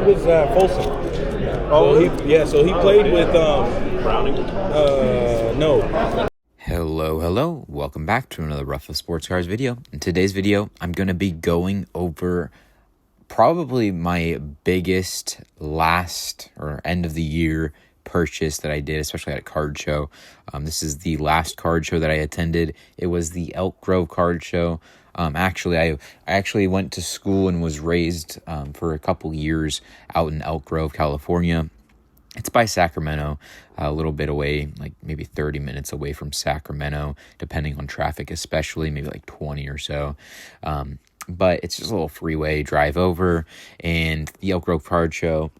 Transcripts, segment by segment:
with Folsom. Oh, So he played with Browning. No. Hello. Welcome back to another Ruffa Sports Cars video. In today's video, I'm going to be going over probably my biggest last or end of the year purchase that I did, especially at a card show. This is the last card show that I attended. It was the Elk Grove Card Show. Actually, I actually went to school and was raised for a couple years out in Elk Grove, California. It's by Sacramento, a little bit away, like maybe 30 minutes away from Sacramento, depending on traffic, especially maybe like 20 or so. But it's just a little freeway drive over, and the Elk Grove Card Show,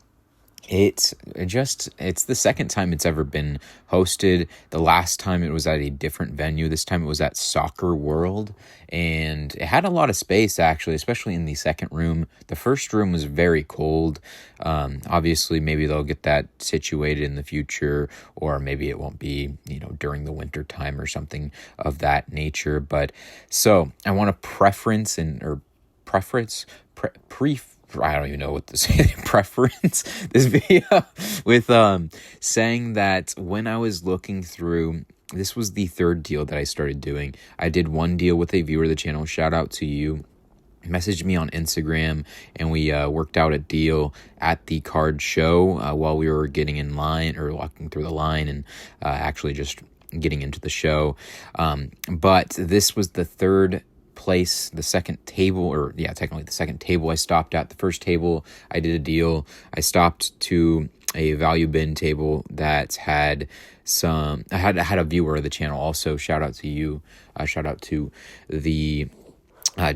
it's the second time it's ever been hosted. The last time it was at a different venue. This time it was at Soccer World, and it had a lot of space, actually, especially in the second room. The first room was very cold. Obviously, maybe they'll get that situated in the future, or maybe it won't be, during the winter time or something of that nature. But so I want to preference I don't even know what to say, preference this video with saying that when I was looking through, this was the third deal that I started doing. I did one deal with a viewer of the channel. Shout out to you. Messaged me on Instagram, and we worked out a deal at the card show while we were getting in line, or walking through the line, and actually just getting into the show. But this was the third place, the second table, technically the second table I stopped at. The first table, I did a deal. I stopped to a value bin table that had I had a viewer of the channel also. Shout out to you. Shout out to the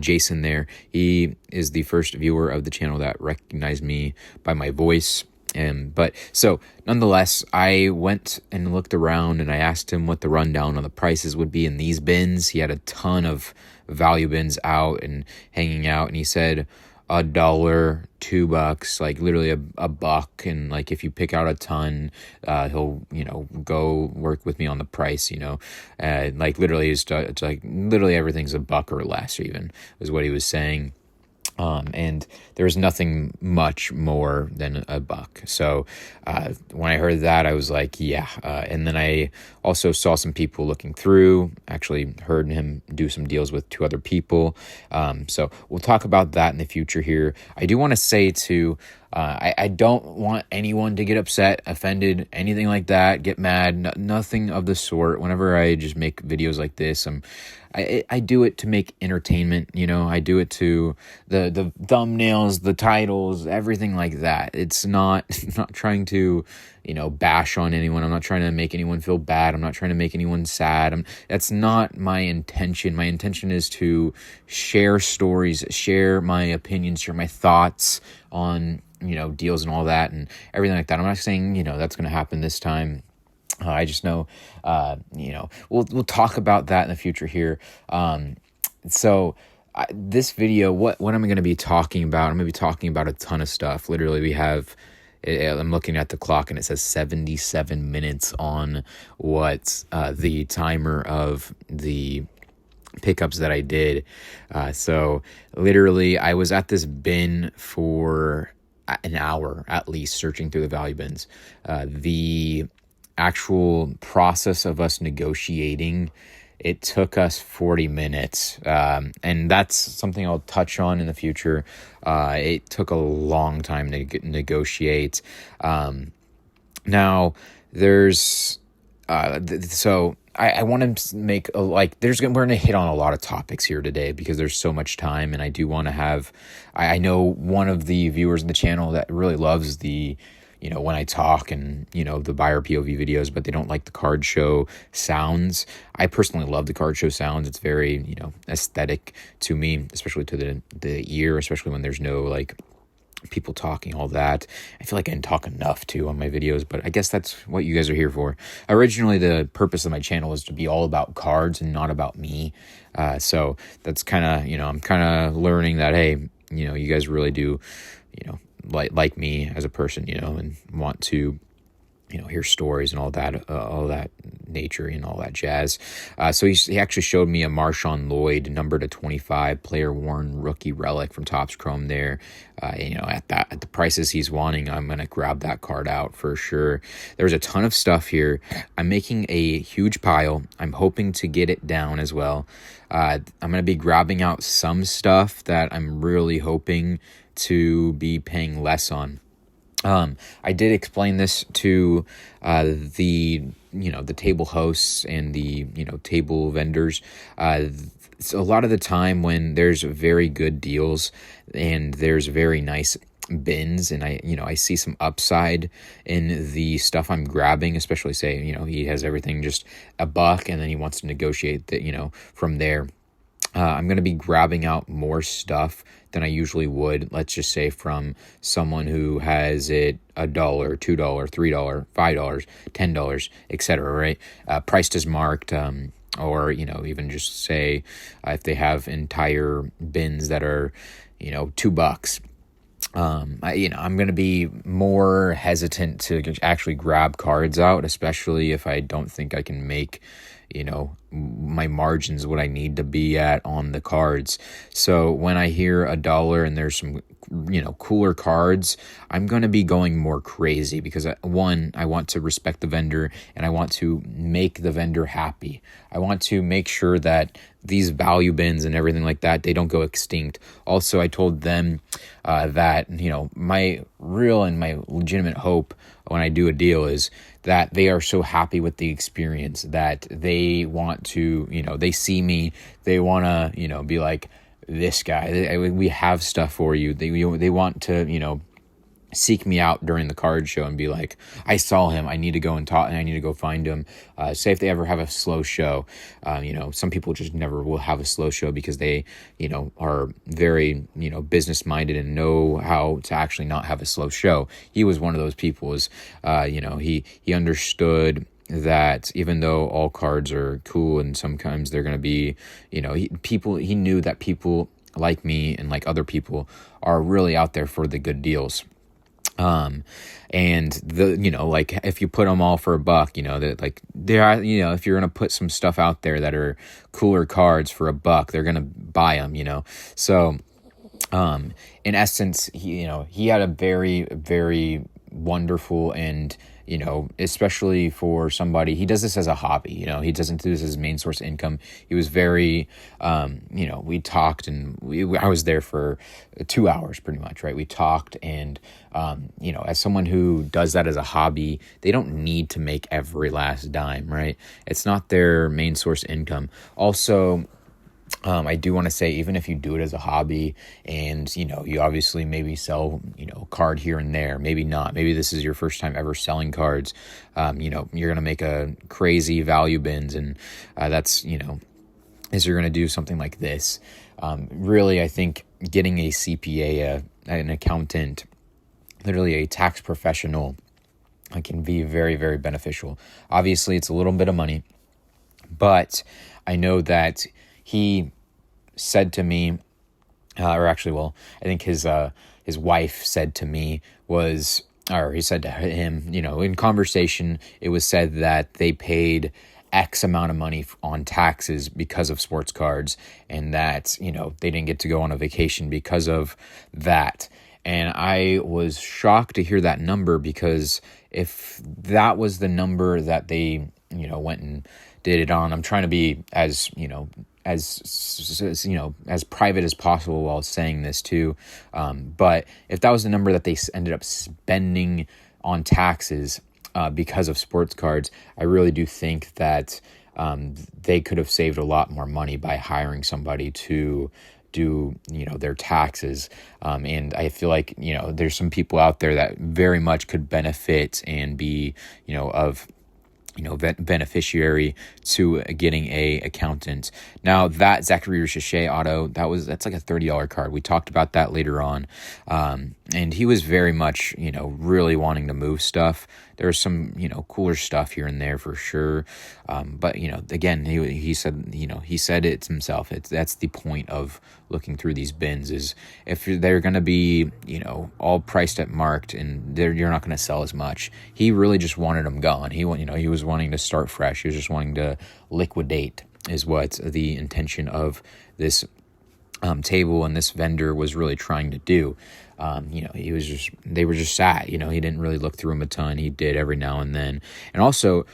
Jason there. He is the first viewer of the channel that recognized me by my voice. But so nonetheless, I went and looked around, and I asked him what the rundown on the prices would be in these bins. He had a ton of value bins out and hanging out, and he said $1, $2, like literally a buck. And like, if you pick out a ton, he'll, go work with me on the price, like literally it's like literally everything's a buck or less, even is what he was saying. And there was nothing much more than a buck. So when I heard that, I was like, yeah. And then I also saw some people looking through, actually heard him do some deals with two other people. So we'll talk about that in the future here. I do want to say too, I don't want anyone to get upset, offended, anything like that, get mad, nothing of the sort. Whenever I just make videos like this, I do it to make entertainment, I do it to the thumbnails, the titles, everything like that. It's not trying to, bash on anyone. I'm not trying to make anyone feel bad. I'm not trying to make anyone sad. That's not my intention. My intention is to share stories, share my opinions, share my thoughts on, deals and all that and everything like that. I'm not saying, that's going to happen this time. I just know, we'll talk about that in the future here. This video, what am I going to be talking about? I'm going to be talking about a ton of stuff. Literally, I'm looking at the clock, and it says 77 minutes on what the timer of the pickups that I did. So literally, I was at this bin for an hour at least, searching through the value bins. The actual process of us negotiating, it took us 40 minutes, and that's something I'll touch on in the future. It took a long time to negotiate. Now there's so I want to make we're going to hit on a lot of topics here today because there's so much time, and I do want to have, I know one of the viewers of the channel that really loves the, when I talk and, the buyer POV videos, but they don't like the card show sounds. I personally love the card show sounds. It's very, aesthetic to me, especially to the ear, especially when there's no people talking, all that. I feel like I didn't talk enough too on my videos, but I guess that's what you guys are here for. Originally, the purpose of my channel is to be all about cards and not about me. So that's kind of, I'm kind of learning that, hey, you guys really do, like me as a person, and want to, hear stories and all that nature and all that jazz. So he actually showed me a Marshawn Lloyd number to 25 player worn rookie relic from Topps Chrome there. At the prices he's wanting, I'm going to grab that card out for sure. There's a ton of stuff here. I'm making a huge pile. I'm hoping to get it down as well. I'm going to be grabbing out some stuff that I'm really hoping to be paying less on. I did explain this to the table hosts and the table vendors. So a lot of the time when there's very good deals and there's very nice bins, and I see some upside in the stuff I'm grabbing, especially say he has everything just $1 and then he wants to negotiate that from there. I'm going to be grabbing out more stuff than I usually would, let's just say from someone who has it $1, $2, $3, $5, $10, etc., right? Priced as marked, or even just say if they have entire bins that are $2. I'm going to be more hesitant to actually grab cards out, especially if I don't think I can make my margins what I need to be at on the cards. So when I hear $1 and there's some cooler cards, I'm going to be going more crazy because one, I want to respect the vendor and I want to make the vendor happy. I want to make sure that these value bins and everything like that, they don't go extinct. Also, I told them that my real and my legitimate hope when I do a deal is that they are so happy with the experience that they want to, they see me, they want to, be like, this guy, we have stuff for you. They want to, seek me out during the card show and be like, I saw him, I need to go and talk, and I need to go find him. Say if they ever have a slow show, some people just never will have a slow show because they, are very, business minded and know how to actually not have a slow show. He was one of those people. He understood that even though all cards are cool and sometimes they're going to be, he knew that people like me and like other people are really out there for the good deals. And if you put them all for $1, that like there are, if you're going to put some stuff out there that are cooler cards for $1, they're going to buy them, So, in essence, he had a very, very wonderful and, especially for somebody, he does this as a hobby, he doesn't do this as his main source of income. He was very, we talked and I was there for 2 hours pretty much, right? We talked and, as someone who does that as a hobby, they don't need to make every last dime, right? It's not their main source of income. Also, I do want to say, even if you do it as a hobby and, you obviously maybe sell, a card here and there, maybe not, maybe this is your first time ever selling cards, you're going to make a crazy value bins and, that's, is you're going to do something like this. Really, I think getting a CPA, an accountant, literally a tax professional, can be very, very beneficial. Obviously, it's a little bit of money, but I know that he said to me, I think his wife said to me he said to him, in conversation, it was said that they paid X amount of money on taxes because of sports cards and that, they didn't get to go on a vacation because of that. And I was shocked to hear that number because if that was the number that they, went and did it on, I'm trying to be as private as possible while saying this too. But if that was the number that they ended up spending on taxes because of sports cards, I really do think that they could have saved a lot more money by hiring somebody to do their taxes, and I feel like there's some people out there that very much could benefit and be of beneficiary to getting a accountant. Now that Zachary Richichet auto, that's like a $30 card. We talked about that later on. And he was very much, really wanting to move stuff. There's some, cooler stuff here and there for sure. But, again, he said it himself. That's the point of looking through these bins is if they're going to be, all priced at marked and you're not going to sell as much. He really just wanted them gone. He was wanting to start fresh. He was just wanting to liquidate is what the intention of this table and this vendor was really trying to do. They were just sad. He didn't really look through them a ton. He did every now and then. And also,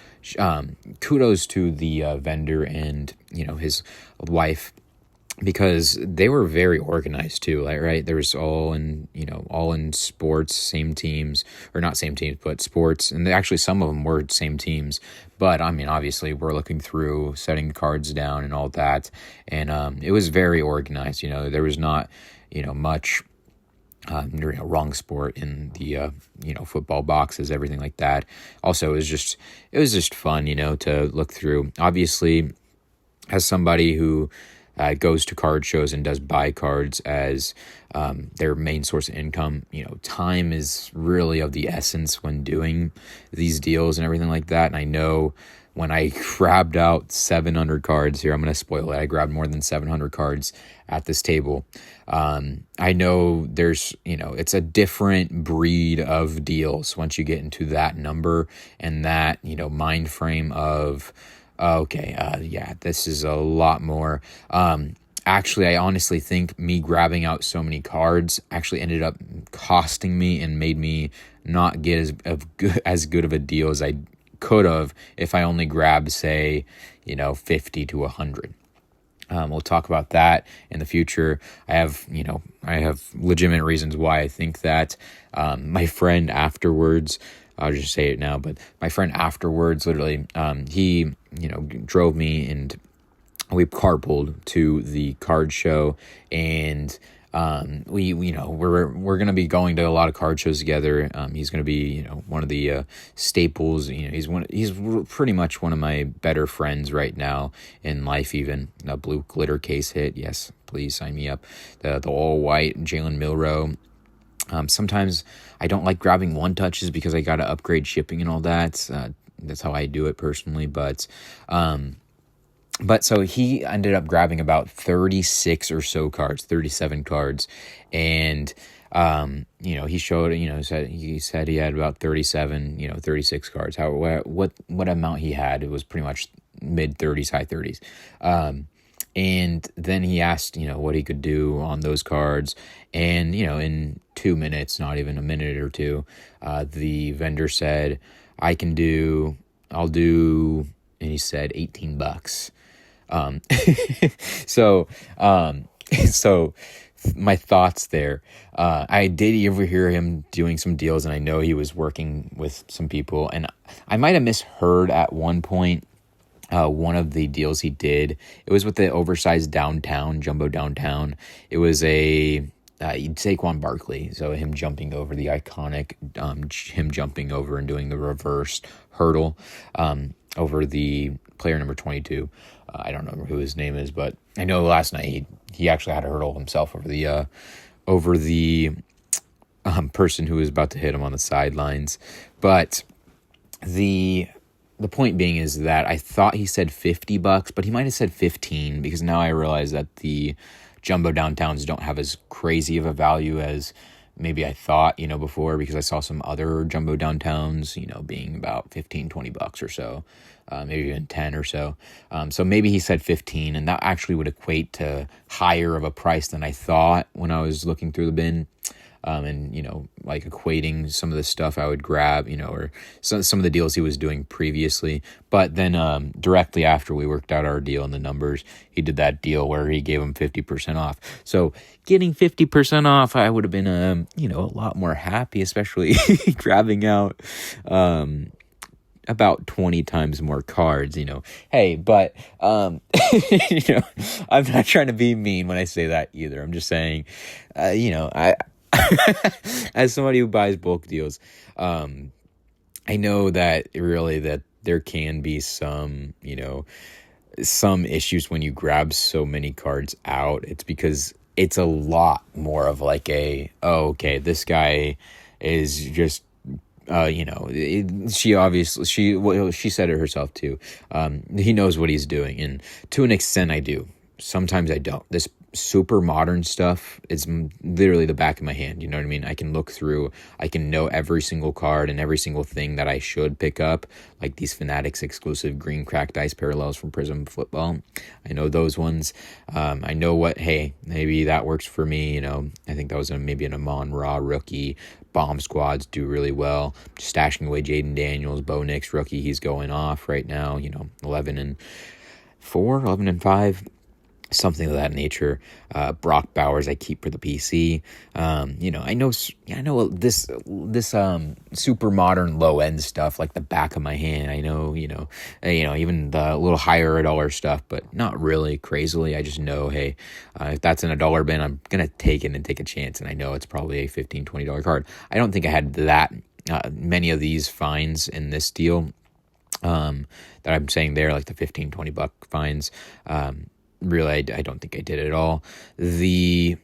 kudos to the vendor and, his wife, because they were very organized too. Like, right. There was all in sports, same teams, or not same teams, but sports. And actually some of them were same teams. But I mean, obviously we're looking through setting cards down and all that. And it was very organized. There was not, much wrong sport in the football boxes, everything like that. Also, it was just fun, to look through. Obviously, as somebody who goes to card shows and does buy cards as their main source of income, time is really of the essence when doing these deals and everything like that. And I know when I grabbed out 700 cards here, I'm going to spoil it. I grabbed more than 700 cards at this table. I know there's, it's a different breed of deals once you get into that number and that, mind frame of, this is a lot more. Actually, I honestly think me grabbing out so many cards actually ended up costing me and made me not get as good of a deal as I could have if I only grabbed, say, 50 to 100. We'll talk about that in the future. I have legitimate reasons why I think that. My friend afterwards, I'll just say it now, but my friend afterwards, literally, he, drove me and we carpooled to the card show, and we're going to be going to a lot of card shows together. He's going to be, one of the staples. He's pretty much one of my better friends right now in life. Even a blue glitter case hit. Yes, please sign me up. The all white Jalen Milrow. Sometimes I don't like grabbing one touches because I got to upgrade shipping and all that. That's how I do it personally. But so he ended up grabbing about 36 or so cards, 37 cards. And, he showed, he said he had about 37, 36 cards. What amount he had, it was pretty much mid 30s, high 30s. And then he asked, what he could do on those cards. And, in 2 minutes, not even a minute or two, the vendor said, I'll do, and he said $18. So my thoughts there, I did overhear him doing some deals, and I know he was working with some people, and I might have misheard at one point, one of the deals he did. It was with the oversized jumbo downtown. It was Saquon Barkley. So him jumping over the iconic, him jumping over and doing the reverse hurdle, over the player number 22. I don't remember who his name is, but I know last night he actually had a hurdle himself over the person who was about to hit him on the sidelines. But the point being is that I thought he said $50, but he might have said 15, because now I realize that the jumbo downtowns don't have as crazy of a value as maybe I thought, before, because I saw some other jumbo downtowns, being about $15-20 or so, maybe even 10 or so. So maybe he said 15, and that actually would equate to higher of a price than I thought when I was looking through the bin. And, like equating some of the stuff I would grab, or some of the deals he was doing previously. But then directly after we worked out our deal and the numbers, he did that deal where he gave him 50% off. So getting 50% off, I would have been, a lot more happy, especially grabbing out about 20 times more cards, Hey, but, I'm not trying to be mean when I say that either. I'm just saying, as somebody who buys bulk deals, I know that really that there can be some issues when you grab so many cards out. It's because it's a lot more of like this guy is just, she obviously, she said it herself too. He knows what he's doing. And to an extent I do. Sometimes I don't. super modern stuff is literally the back of my hand. You know what I mean? I can look through, I can know every single card and every single thing that I should pick up, like these Fanatics exclusive green cracked ice parallels from Prism Football. I know those ones. I know what, hey, maybe that works for me. You know, I think that was maybe an Amon Ra rookie. Bomb squads do really well. Just stashing away Jaden Daniels, Bo Nix rookie. He's going off right now, you know, 11-4, 11-5. Something of that nature. Brock Bowers I keep for the PC. You know, I know this super modern low end stuff like the back of my hand. I know, you know, even the little higher dollar stuff, but not really crazily. I just know, hey, if that's in a dollar bin, I'm gonna take it and take a chance, and I know it's probably a $15, $20 card. I don't think I had that many of these finds in this deal that I'm saying there, like the $15, $20 finds. Really, I don't think I did at all. The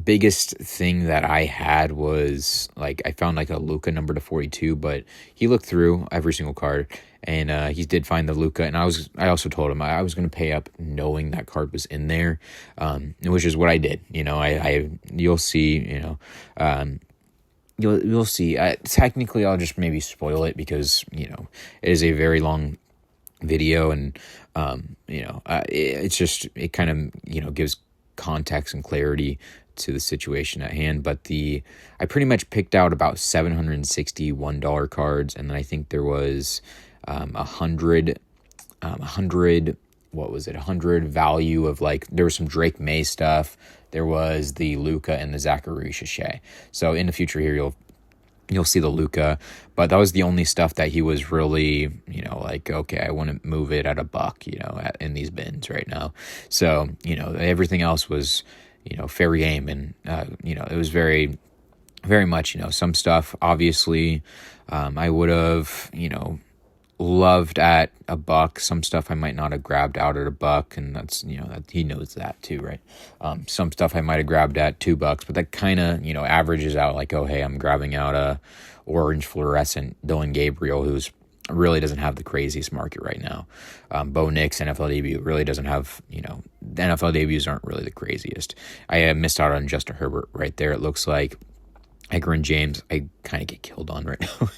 biggest thing that I had was, like, I found like a Luka number to 42, but he looked through every single card, and he did find the Luka, and I also told him I was going to pay up knowing that card was in there, which is what I did. You know, you'll see, you know, you'll see. Technically, I'll just maybe spoil it because, you know, it is a very long video, and you know, it's just, it kind of, you know, gives context and clarity to the situation at hand. But I pretty much picked out about $761 cards, and then I think there was 100 what was it, 100 value of, like, there was some Drake May stuff, there was the Luka and the Zachary Shea. So in the future here, you'll see the Luka, but that was the only stuff that he was really, you know, like, okay, I want to move it at $1, you know, in these bins right now. So, you know, everything else was, you know, fair game, and, you know, it was very, very much, you know, some stuff, obviously, I would have, you know, loved at $1. Some stuff I might not have grabbed out at $1, and that's, you know, that he knows that too, right? Some stuff I might have grabbed at $2, but that kind of, you know, averages out, like, oh, hey, I'm grabbing out a orange fluorescent Dylan Gabriel, who's really doesn't have the craziest market right now. Bo Nix NFL debut really doesn't have, you know, the NFL debuts aren't really the craziest. I missed out on Justin Herbert right there. It looks like Edgar and James, I kind of get killed on right now.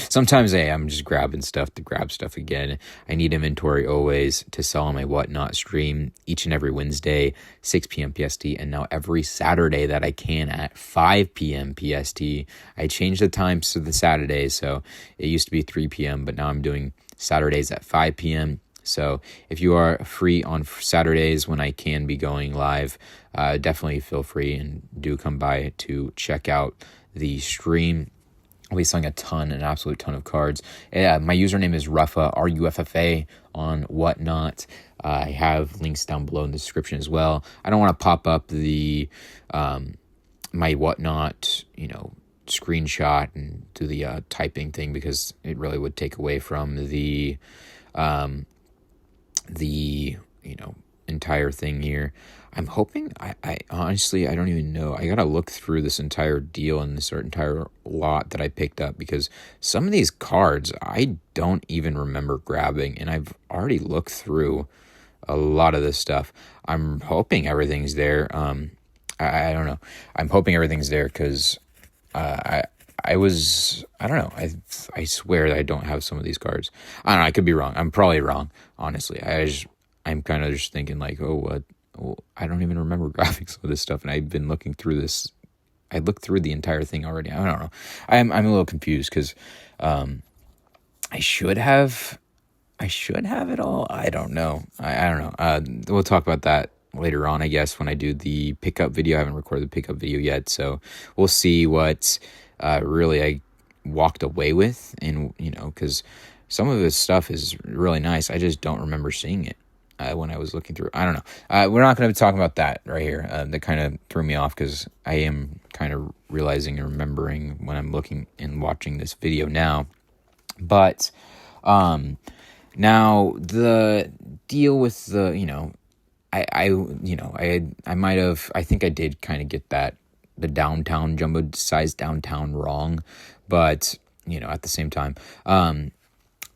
Sometimes I'm just grabbing stuff to grab stuff again. I need inventory always to sell on my Whatnot stream each and every Wednesday, 6 p.m. PST, and now every Saturday that I can at 5 p.m. PST. I changed the times to the Saturdays, so it used to be 3 p.m., but now I'm doing Saturdays at 5 p.m. So if you are free on Saturdays when I can be going live, definitely feel free and do come by to check out the stream. I'll be selling an absolute ton of cards. My username is Ruffa, Ruffa on Whatnot. I have links down below in the description as well. I don't want to pop up the my Whatnot, you know, screenshot and do the typing thing, because it really would take away from the you know, entire thing here. I'm hoping, I honestly, I don't even know. I gotta look through this entire deal and this entire lot that I picked up, because some of these cards I don't even remember grabbing, and I've already looked through a lot of this stuff. I'm hoping everything's there. I don't know. I'm hoping everything's there, because I don't know. I swear that I don't have some of these cards. I don't know. I could be wrong. I'm probably wrong, honestly. I'm kind of just thinking like, I don't even remember grabbing some of this stuff, and I've been looking through this. I looked through the entire thing already. I don't know. I'm a little confused, because I should have it all. I don't know. I don't know. We'll talk about that later on, I guess, when I do the pickup video. I haven't recorded the pickup video yet, so we'll see what really I walked away with, and, you know, because some of this stuff is really nice. I just don't remember seeing it when I was looking through. I don't know. We're not going to be talking about that right here. That kind of threw me off, because I am kind of realizing and remembering when I'm looking and watching this video now. But now the deal with the, you know, I might have, I think I did kind of get the downtown, jumbo size downtown wrong, but, you know, at the same time,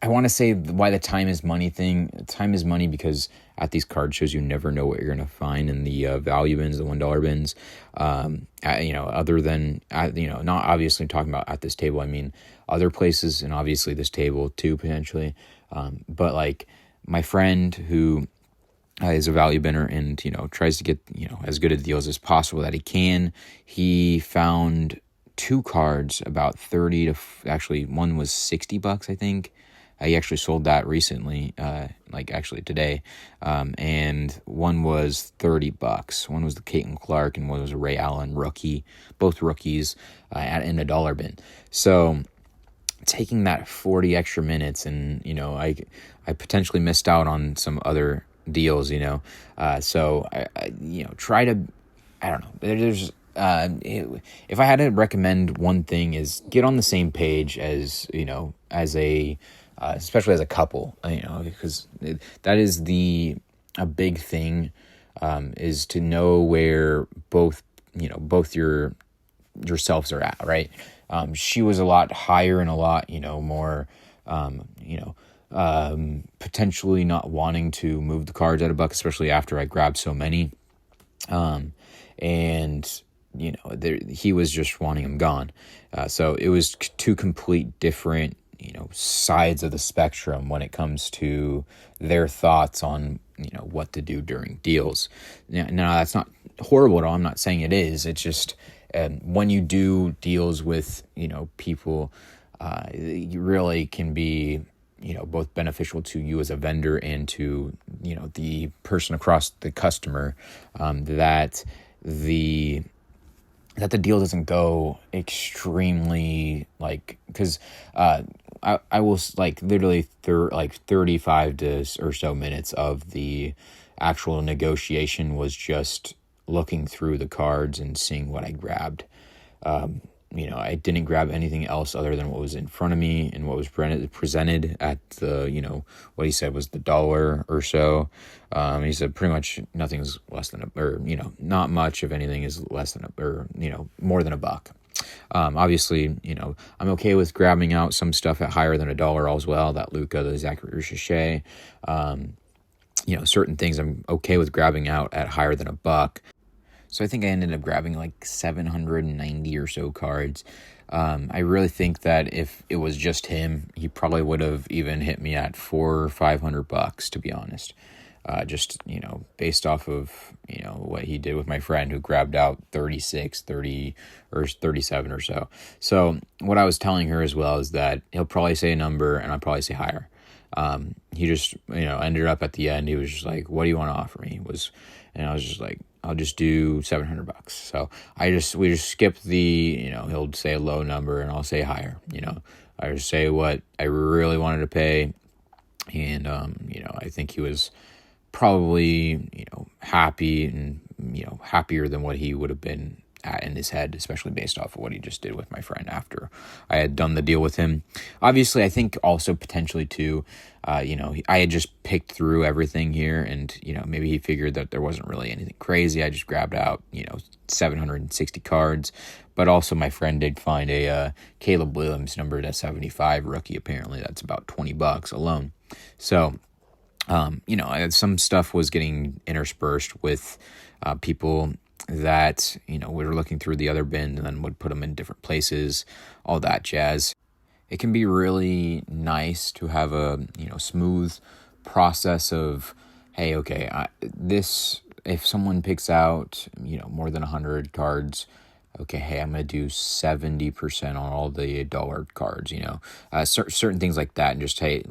I want to say why the time is money thing. Time is money, because at these card shows, you never know what you're going to find in the value bins, the $1 bins. Other than, not obviously talking about at this table, I mean other places, and obviously this table too, potentially. But like my friend who is a value binner and, tries to get, as good a deals as possible that he can, he found 2 cards about 30 to, actually one was $60, I think. He actually sold that recently, actually today. And one was $30. One was the Caitlin Clark and one was a Ray Allen rookie, both rookies in a $1 bin. So taking that 40 extra minutes, and, I potentially missed out on some other deals, so I try to, I don't know, there's, if I had to recommend one thing, is get on the same page as, as a, especially as a couple, because that is a big thing, is to know where both yourselves are at, right? She was a lot higher and a lot, more, potentially not wanting to move the cards at $1, especially after I grabbed so many. He was just wanting them gone. So it was 2 complete different, sides of the spectrum when it comes to their thoughts on, what to do during deals. Now, that's not horrible at all. I'm not saying it is. It's just when you do deals with, people, you really can be, both beneficial to you as a vendor and to, the person across the customer, that the deal doesn't go extremely, because I will literally 35 or so minutes of the actual negotiation was just looking through the cards and seeing what I grabbed. I didn't grab anything else other than what was in front of me and what was presented at the, what he said was the $1 or so. He said pretty much nothing's less than not much of anything is less than more than $1. Obviously, I'm okay with grabbing out some stuff at higher than $1 as well. That Luka, the Zachary Richichet, certain things I'm okay with grabbing out at higher than $1. So I think I ended up grabbing 790 or so cards. I really think that if it was just him, he probably would have even hit me at $400 or $500, to be honest. Just, based off of, what he did with my friend who grabbed out 36, 30, or 37 or so. So what I was telling her as well is that he'll probably say a number and I'll probably say higher. He just, ended up at the end, he was just like, what do you want to offer me? And I was just like, I'll just do $700. So we just skip the, he'll say a low number and I'll say higher, I just say what I really wanted to pay. And, I think he was probably, happy and, happier than what he would have been at in his head, especially based off of what he just did with my friend after I had done the deal with him. Obviously, I think also potentially too, I had just picked through everything here and, maybe he figured that there wasn't really anything crazy. I just grabbed out, 760 cards, but also my friend did find a Caleb Williams numbered at 75 rookie. Apparently that's about $20 alone. So, some stuff was getting interspersed with people that, we were looking through the other bin and then would put them in different places, all that jazz. It can be really nice to have a, smooth process of, hey, okay, if someone picks out, more than 100 cards, okay, hey, I'm going to do 70% on all the $1 cards, certain things like that. And just, hey,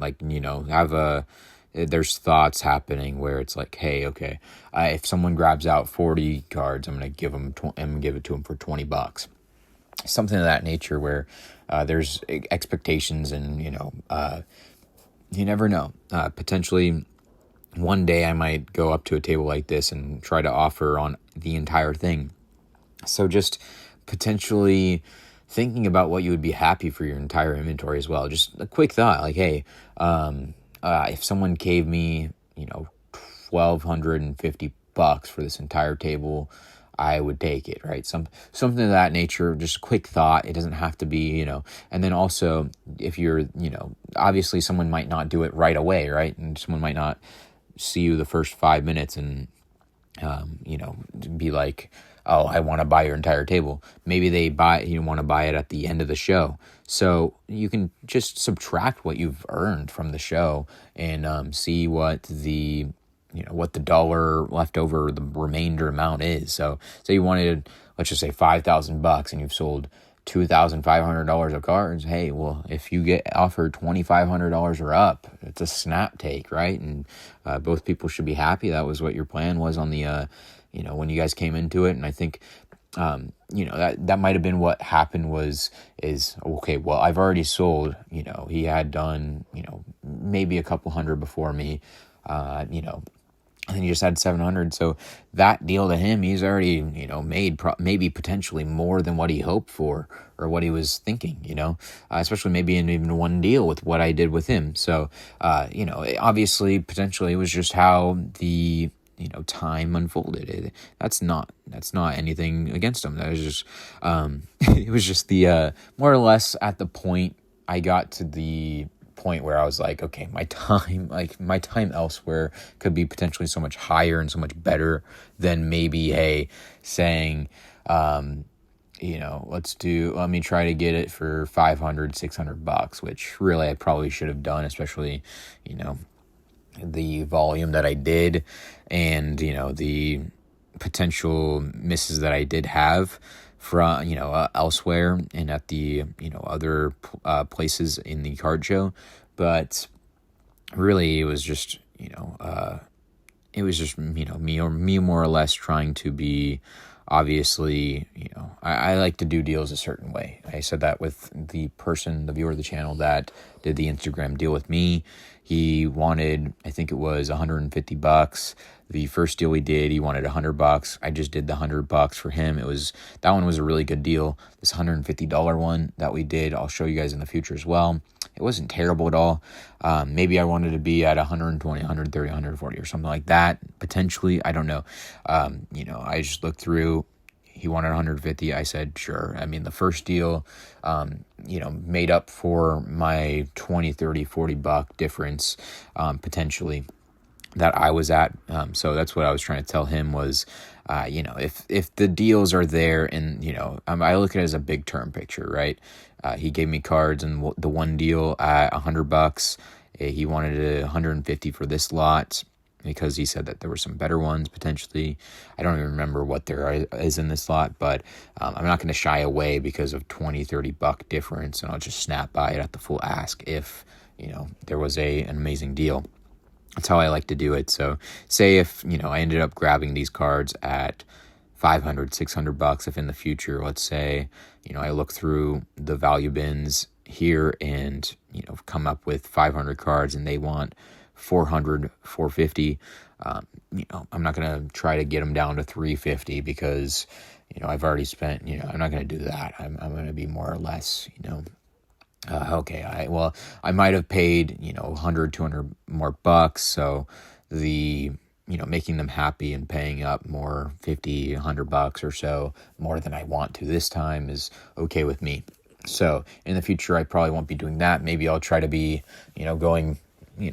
there's thoughts happening where it's like, hey, okay, if someone grabs out 40 cards, I'm going to give it to them for $20. Something of that nature where there's expectations and, you never know. Potentially one day I might go up to a table like this and try to offer on the entire thing. So just potentially thinking about what you would be happy for your entire inventory as well. Just a quick thought, like, hey, if someone gave me, $1,250 for this entire table, I would take it, right? Something of that nature, just a quick thought. It doesn't have to be, and then also if you're, obviously someone might not do it right away, right? And someone might not see you the first 5 minutes and, be like, oh, I want to buy your entire table. Maybe they want to buy it at the end of the show. So you can just subtract what you've earned from the show and see what the dollar left over, the remainder amount is. So say you wanted, let's just say $5,000 and you've sold $2,500 of cards. Hey, well, if you get offered $2,500 or up, it's a snap take, right? And both people should be happy. That was what your plan was on the, when you guys came into it. And I think, that might have been what happened is okay, well, I've already sold, he had done, maybe a couple hundred before me, and then you just had 700. So that deal to him, he's already, made maybe potentially more than what he hoped for or what he was thinking, especially maybe in even one deal with what I did with him. So, obviously, potentially it was just how the, time unfolded. That's not anything against him. That was just, it was just the, more or less at the point I got to the point where I was like, okay, my time elsewhere could be potentially so much higher and so much better than maybe, saying, let me try to get it for $500-$600, which really I probably should have done, especially, the volume that I did and, the potential misses that I did have from, elsewhere and at the, other places in the card show. But really it was just, me more or less trying to be, obviously, I like to do deals a certain way. I said that with the viewer of the channel that did the Instagram deal with me. He wanted, I think it was $150. The first deal we did, he wanted $100. I just did the $100 for him. That one was a really good deal. This $150 one that we did, I'll show you guys in the future as well. It wasn't terrible at all. Maybe I wanted to be at 120, 130, 140 or something like that. Potentially, I don't know. I just looked through. He wanted 150. I said, sure. I mean, the first deal, made up for my 20, 30, $40 difference, potentially that I was at. So that's what I was trying to tell him was, if the deals are there and, I look at it as a big term picture, right? He gave me cards and the one deal at $100. He wanted 150 for this lot because he said that there were some better ones potentially. I don't even remember what there is in this lot, but I'm not going to shy away because of $20-$30 difference, and I'll just snap by it at the full ask if, there was an amazing deal. That's how I like to do it. So say if, I ended up grabbing these cards at $500-$600, if in the future, let's say, I look through the value bins here and, come up with 500 cards and they want 400, 450, I'm not going to try to get them down to 350 because, I've already spent, I'm not going to do that. I'm going to be more or less, I might have paid, 100, 200 more bucks. So the, making them happy and paying up more, 50, $100 or so more than I want to this time is okay with me. So in the future, I probably won't be doing that. Maybe I'll try to be, going,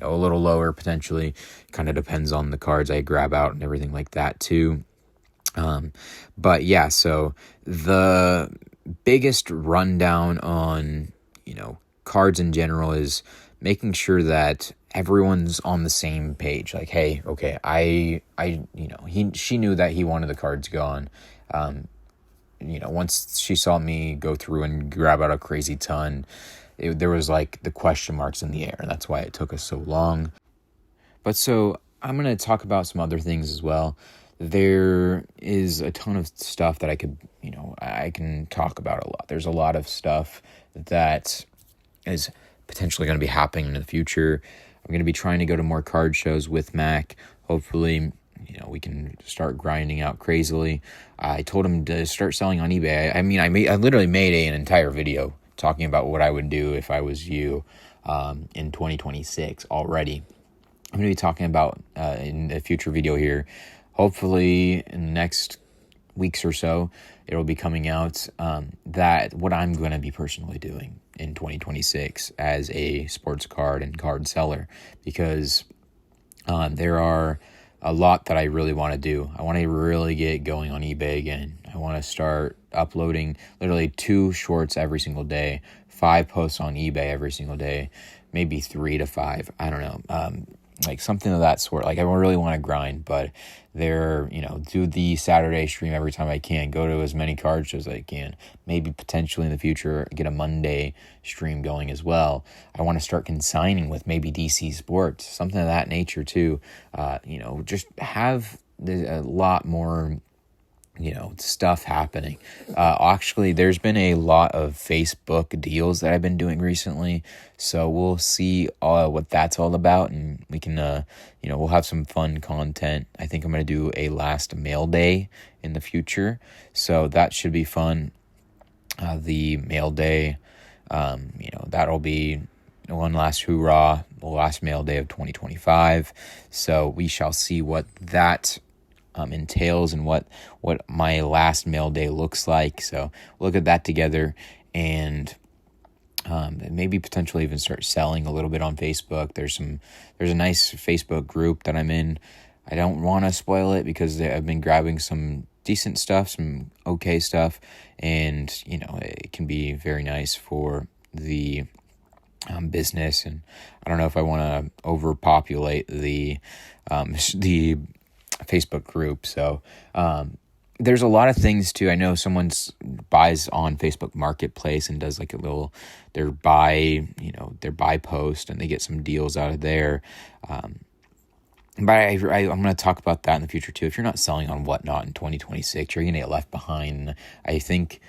a little lower potentially. Kind of depends on the cards I grab out and everything like that too. But yeah, so the biggest rundown on, cards in general is making sure that everyone's on the same page. Like, hey, okay, she knew that he wanted the cards gone. Once she saw me go through and grab out a crazy ton, there was like the question marks in the air, and that's why it took us so long. But so I'm going to talk about some other things as well. There is a ton of stuff that I can talk about a lot. There's a lot of stuff that is potentially going to be happening in the future. I'm going to be trying to go to more card shows with Mac. Hopefully, we can start grinding out crazily. I told him to start selling on eBay. I literally made an entire video talking about what I would do if I was you in 2026 already. I'm going to be talking about in a future video here. Hopefully in the next weeks or so, it'll be coming out that what I'm going to be personally doing in 2026 as a sports card and card seller, because There are a lot that I really want to do. I want to really get going on eBay again. I want to start uploading literally 2 shorts every single day, 5 posts on eBay every single day, maybe 3 to 5. I don't know. Like something of that sort. Like I really want to grind, but do the Saturday stream every time I can, go to as many card shows as I can, maybe potentially in the future get a Monday stream going as well. I want to start consigning with maybe DC Sports, something of that nature too. Just have a lot more stuff happening. Actually, there's been a lot of Facebook deals that I've been doing recently, so we'll see what that's all about, and we can, we'll have some fun content. I think I'm going to do a last mail day in the future, so that should be fun. The mail day, that'll be one last hoorah, the last mail day of 2025, so we shall see what that entails and what my last mail day looks like. So we'll look at that together, and maybe potentially even start selling a little bit on Facebook. There's a nice Facebook group that I'm in. I don't want to spoil it because I've been grabbing some decent stuff, some okay stuff, and it can be very nice for the business. And I don't know if I want to overpopulate the Facebook group. So there's a lot of things too. I know someone buys on Facebook Marketplace and does like their buy post, and they get some deals out of there. But I'm going to talk about that in the future too. If you're not selling on Whatnot in 2026, you're going to get left behind. I think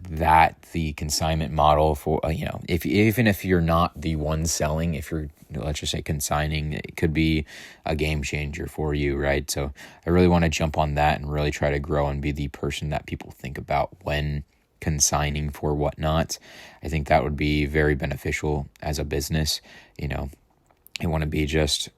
that the consignment model for, even if you're not the one selling, if you're, let's just say, consigning, it could be a game changer for you, right? So I really want to jump on that and really try to grow and be the person that people think about when consigning for Whatnot. I think that would be very beneficial as a business. I want to be just,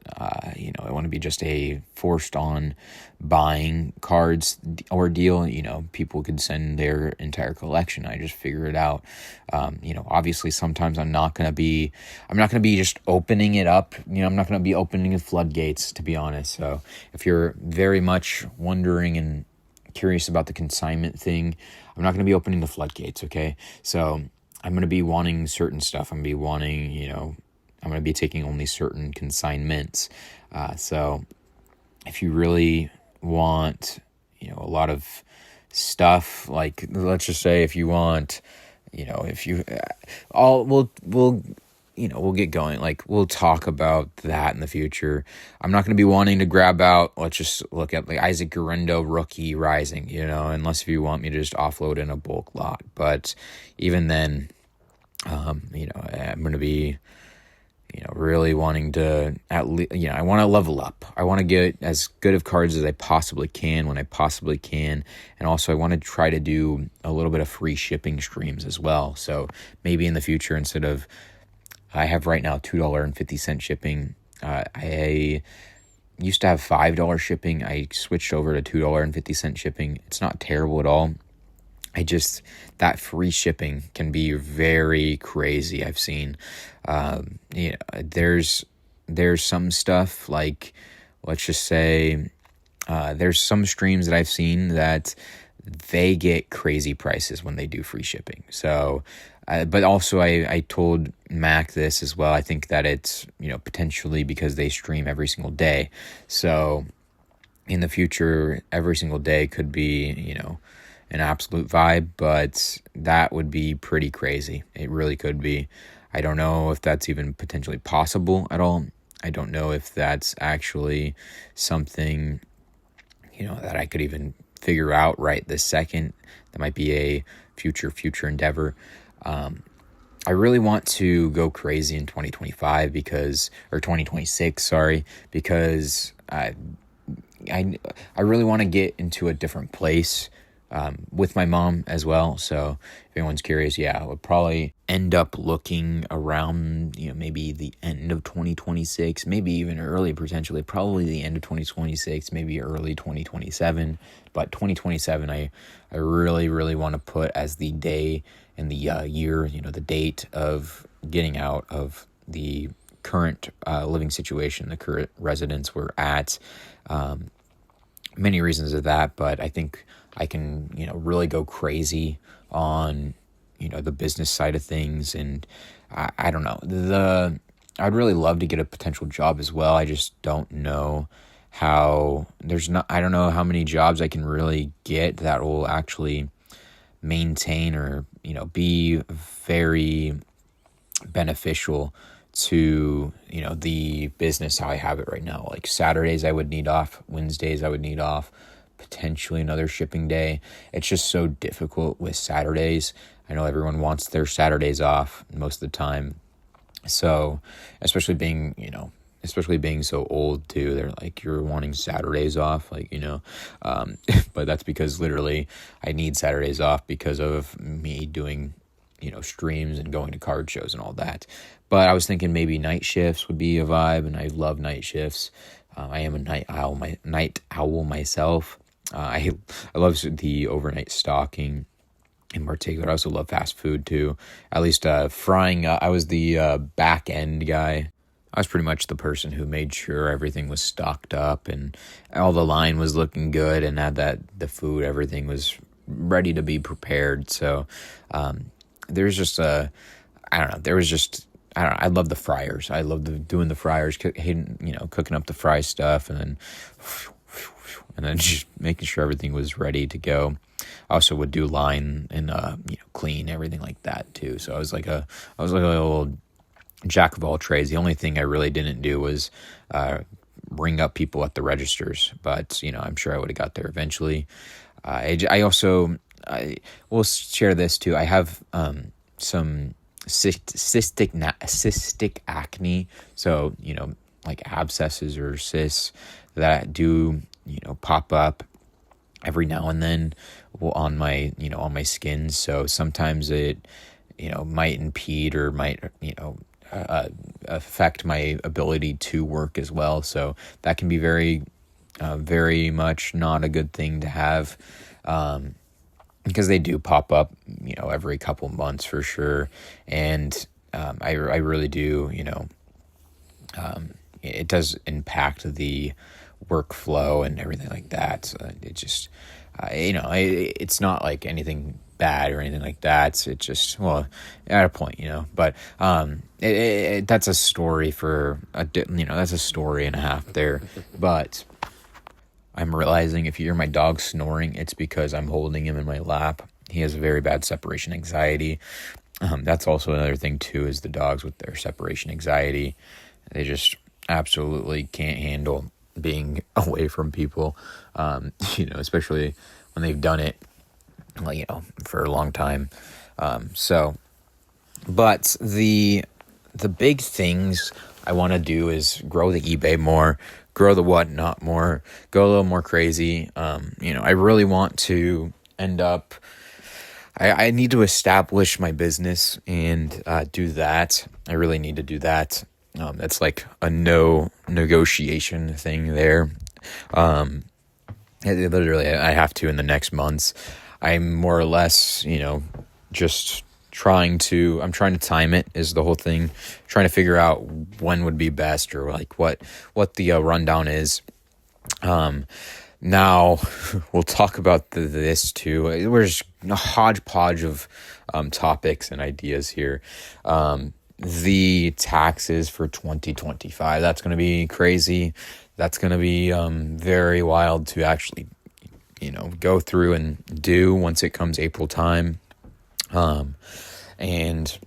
a forced on buying cards or deal. People could send their entire collection. I just figure it out. Obviously sometimes I'm not going to be just opening it up. I'm not going to be opening the floodgates, to be honest. So if you're very much wondering and curious about the consignment thing, I'm not going to be opening the floodgates. Okay. So I'm going to be wanting certain stuff. I'm going to be taking only certain consignments. So if you really want, a lot of stuff, like, let's just say if you want, we'll get going. Like, we'll talk about that in the future. I'm not going to be wanting to grab out, let's just look at like Isaac Guerrero rookie rising, unless if you want me to just offload in a bulk lot. But even then, I'm going to be, really wanting to I want to level up. I want to get as good of cards as I possibly can when I possibly can. And also I want to try to do a little bit of free shipping streams as well. So maybe in the future, instead of, I have right now $2.50 shipping. I used to have $5 shipping. I switched over to $2.50 shipping. It's not terrible at all. That free shipping can be very crazy. I've seen, there's some stuff like, let's just say, there's some streams that I've seen that they get crazy prices when they do free shipping. So, but also I told Mac this as well. I think that it's, potentially because they stream every single day. So in the future, every single day could be, an absolute vibe, but that would be pretty crazy. It really could be. I don't know if that's even potentially possible at all. I don't know if that's actually something, that I could even figure out right this second. That might be a future endeavor. I really want to go crazy in 2025 or 2026, sorry, because I really want to get into a different place with my mom as well. So if anyone's curious, I would probably end up looking around, maybe the end of 2026, maybe even early, potentially, probably the end of 2026, maybe early 2027. But 2027, I really, really want to put as the day and the year, the date of getting out of the current living situation, the current residence we're at. Many reasons of that, but I think I can, really go crazy on, the business side of things. And I don't know, I'd really love to get a potential job as well. I just don't know how I don't know how many jobs I can really get that will actually maintain or, be very beneficial to, the business how I have it right now. Like Saturdays I would need off, Wednesdays I would need off, potentially another shipping day. It's just so difficult with Saturdays. I know everyone wants their Saturdays off most of the time. So, especially being so old too, they're like, you're wanting Saturdays off, but that's because literally I need Saturdays off because of me doing, streams and going to card shows and all that. But I was thinking maybe night shifts would be a vibe, and I love night shifts. I am a night owl myself. I love the overnight stalking in particular. I also love fast food too. At least frying. I was the back end guy. I was pretty much the person who made sure everything was stocked up and all the line was looking good, and had that the food, everything was ready to be prepared. So there's just I love the fryers. I love doing the fryers, cooking up the fry stuff, and then just making sure everything was ready to go. I also would do line and clean everything like that too. So I was like a little jack of all trades. The only thing I really didn't do was ring up people at the registers, but I'm sure I would have got there eventually. I will share this too. I have some cystic acne, so like abscesses or cysts that do pop up every now and then on my on my skin. So sometimes it might impede or might affect my ability to work as well. So that can be very very much not a good thing to have, because they do pop up every couple months for sure. And I really do it does impact the workflow and everything like that. So it just it's not like anything bad or anything like that. It's just, well, at a point, but that's a story for that's a story and a half there. But I'm realizing if you hear my dog snoring, it's because I'm holding him in my lap. He has a very bad separation anxiety. That's also another thing too, is the dogs with their separation anxiety. They just absolutely can't handle being away from people, especially when they've done it, for a long time. But the big things I want to do is grow the eBay more, grow the whatnot more, go a little more crazy. I really want to end up, I need to establish my business and do that. I really need to do that. That's like a no negotiation thing there. Literally, I have to in the next months. I'm more or less, just I'm trying to time it is the whole thing. Trying to figure out when would be best, or like what the rundown is. Now we'll talk about this too. There's a hodgepodge of topics and ideas here. The taxes for 2025, that's going to be crazy. That's going to be very wild to actually, go through and do once it comes April time. And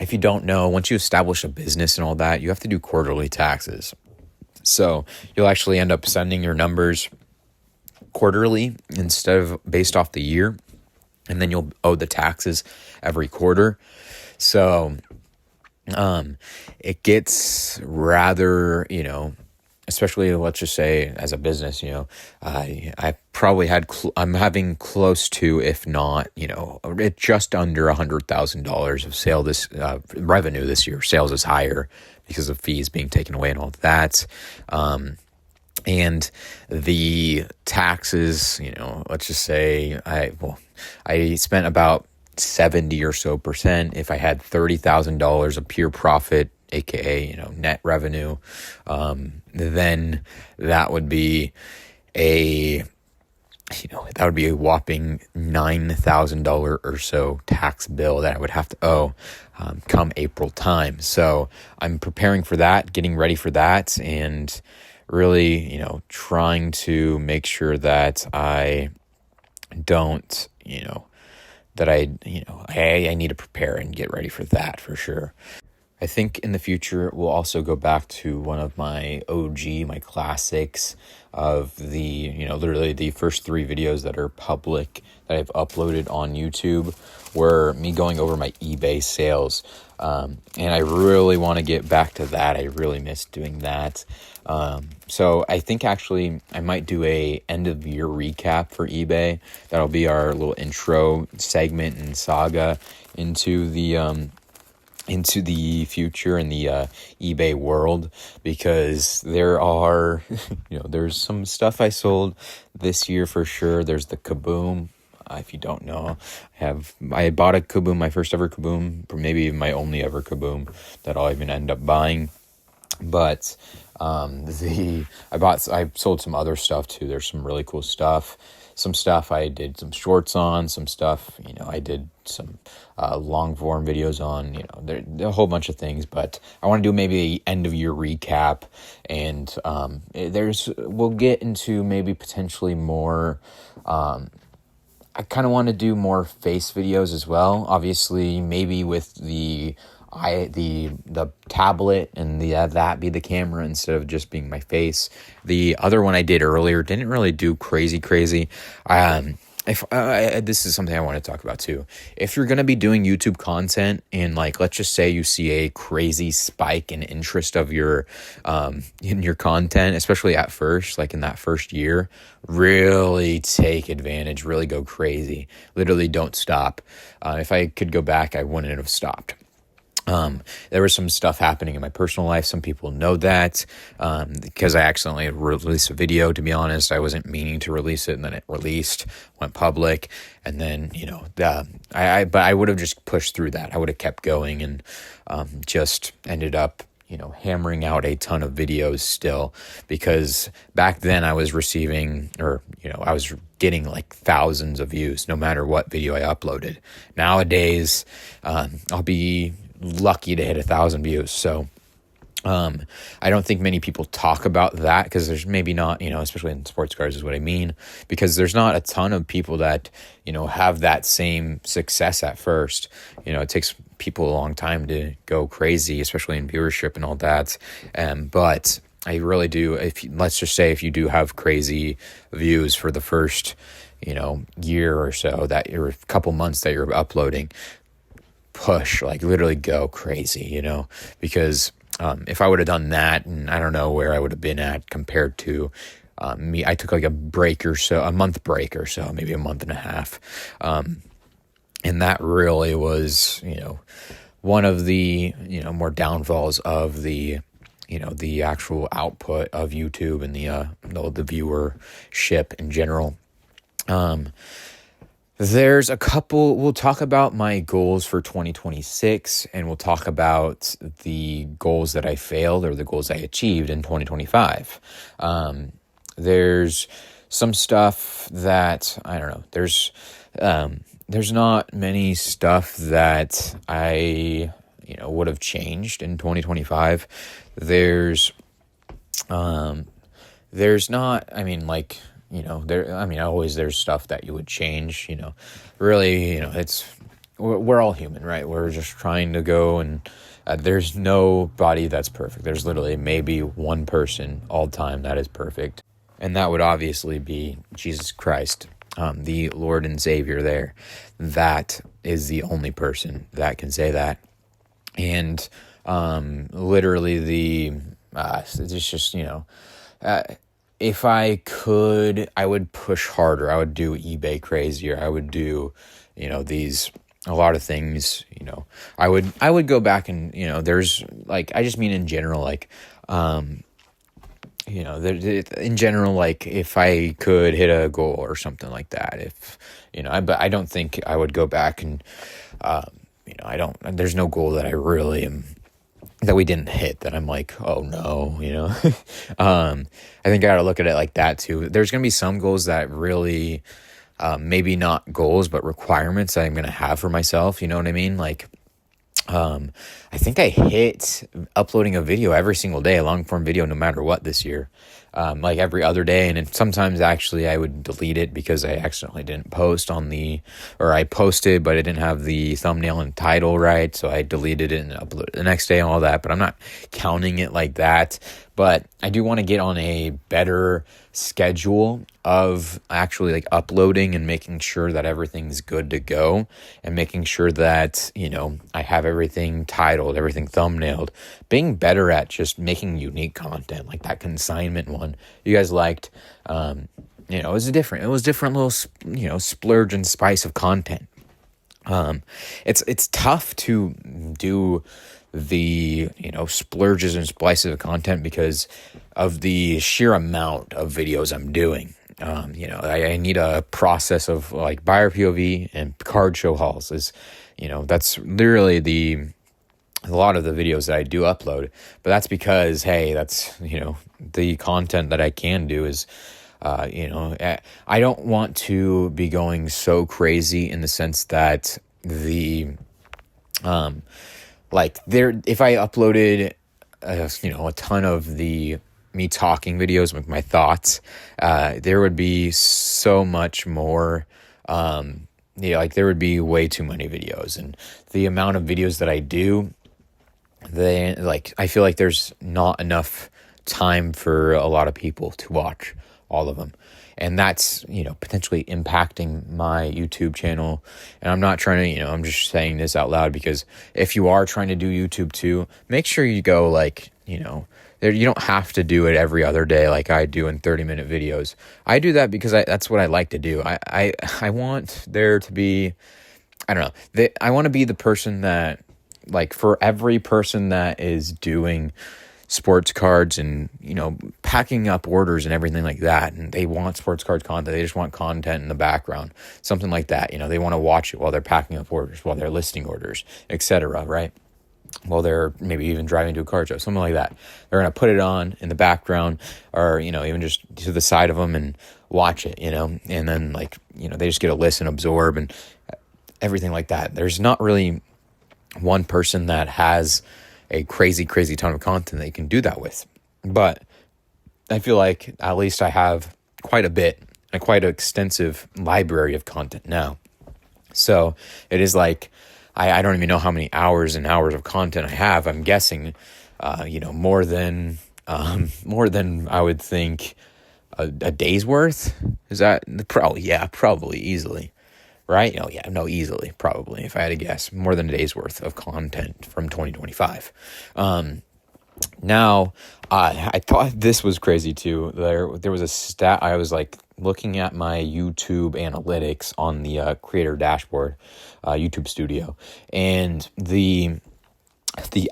if you don't know, once you establish a business and all that, you have to do quarterly taxes. So you'll actually end up sending your numbers quarterly instead of based off the year. And then you'll owe the taxes every quarter. So it gets rather, especially let's just say as a business, I probably I'm having close to, if not, just under $100,000 of sale revenue this year. Sales is higher because of fees being taken away and all that. And the taxes, let's just say I spent about 70 or so percent. If I had $30,000 of pure profit aka, you know, net revenue, then that would be a, you know, that would be a whopping $9,000 or so tax bill that I would have to owe come April time. So I'm preparing for that, getting ready for that, and really, you know, trying to make sure that I don't, you know, that I need to prepare and get ready for that for sure. I think in the future, we'll also go back to one of my my classics of the, you know, literally the first 3 videos that are public that I've uploaded on YouTube were me going over my eBay sales. And I really want to get back to that. I really miss doing that. So I think actually I might do a end of year recap for eBay. That'll be our little intro segment and saga into the future and the eBay world, because there are, you know, there's some stuff I sold this year for sure. There's the Kaboom. If you don't know, I bought a Kaboom, my first ever Kaboom, maybe my only ever Kaboom that I'll even end up buying. But I sold some other stuff too. There's some really cool stuff. Some stuff I did some shorts on, some stuff, you know, I did some long form videos on, you know, there a whole bunch of things, but I want to do maybe a end of year recap, and we'll get into maybe potentially more, I kind of want to do more face videos as well. Obviously, maybe with the tablet and that be the camera instead of just being my face. The other one I did earlier didn't really do crazy. This is something I want to talk about too. If you're gonna be doing YouTube content and, like, let's just say you see a crazy spike in interest of your in your content, especially at first, like in that first year, really take advantage, really go crazy. Literally don't stop. If I could go back, I wouldn't have stopped. There was some stuff happening in my personal life. Some people know that, because I accidentally released a video. To be honest, I wasn't meaning to release it, and then it went public, and then, you know, but I would have just pushed through that. I would have kept going, and just ended up, you know, hammering out a ton of videos still, because back then I was receiving, or, you know, I was getting like thousands of views no matter what video I uploaded. Nowadays, I'll be lucky to hit 1,000 views. So I don't think many people talk about that, because there's maybe not, you know, especially in sports cars is what I mean, because there's not a ton of people that, you know, have that same success at first. You know, it takes people a long time to go crazy, especially in viewership and all that. But I really do, let's just say if you do have crazy views for the first, you know, year or so, that you're a couple months that you're uploading, push, like literally go crazy, you know, because if I would have done that, and I don't know where I would have been at compared to me. I took like a month break or so, maybe a month and a half, and that really was, you know, one of the, you know, more downfalls of the, you know, the actual output of YouTube and the viewership in general. There's a couple, we'll talk about my goals for 2026, and we'll talk about the goals that I failed or the goals I achieved in 2025. There's some stuff that, I don't know, there's not many stuff that I, you know, would have changed in 2025. There's not, I mean, like, you know, there's stuff that you would change, you know, really, you know, we're all human, right? We're just trying to go, and there's nobody that's perfect. There's literally maybe one person all time that is perfect. And that would obviously be Jesus Christ, the Lord and Savior there. That is the only person that can say that. And literally it's just, you know, if I could, I would push harder. I would do eBay crazier. I would do, you know, a lot of things, you know, I would go back and, you know, there's like, I just mean in general, like, you know, in general, like if I could hit a goal or something like that, if, you know, but I don't think I would go back and, you know, there's no goal that I really am that we didn't hit, that I'm like, oh no, you know. I think I gotta look at it like that too. There's gonna be some goals that really, maybe not goals, but requirements that I'm gonna have for myself. You know what I mean? Like, I think I hit uploading a video every single day, a long form video, no matter what this year. Like every other day. And then sometimes actually I would delete it because I accidentally didn't post or I posted, but I didn't have the thumbnail and title right. So I deleted it and uploaded it the next day and all that, but I'm not counting it like that. But I do want to get on a better schedule of actually like uploading and making sure that everything's good to go, and making sure that, you know, I have everything titled, everything thumbnailed, being better at just making unique content, like that consignment one you guys liked. You know, it was different little, you know, splurge and spice of content. It's tough to do the, you know, splurges and splices of content because of the sheer amount of videos I'm doing. You know, I need a process of like buyer POV and card show hauls is, you know, that's literally a lot of the videos that I do upload, but that's because, hey, that's, you know, the content that I can do is, you know, I don't want to be going so crazy in the sense that like if I uploaded, you know, a ton of the me talking videos with my thoughts, there would be so much more, yeah, like there would be way too many videos, and the amount of videos that I do, I feel like there's not enough time for a lot of people to watch all of them. And that's, you know, potentially impacting my YouTube channel. And I'm not trying to, you know, I'm just saying this out loud because if you are trying to do YouTube too, make sure you go like, you know, you don't have to do it every other day like I do in 30-minute videos. I do that because that's what I like to do. I want there to be, I don't know, I want to be the person that, like, for every person that is doing sports cards and, you know, packing up orders and everything like that, and they want sports cards content, they just want content in the background, something like that, you know, they want to watch it while they're packing up orders, while they're listing orders, etc., right? While they're maybe even driving to a card show, something like that. They're going to put it on in the background, or, you know, even just to the side of them and watch it, you know, and then, like, you know, they just get to listen, absorb, and everything like that. There's not really one person that has a crazy ton of content that you can do that with. But I feel like at least I have quite a bit, and quite an extensive library of content now. So it is like, I don't even know how many hours and hours of content I have. I'm guessing, you know, more than I would think a day's worth. Is that probably? Yeah, probably easily. Right? Oh, yeah, no, easily, probably, if I had to guess, more than a day's worth of content from 2025. Now, I thought this was crazy too. There was a stat. I was like looking at my YouTube analytics on the creator dashboard, YouTube Studio, and the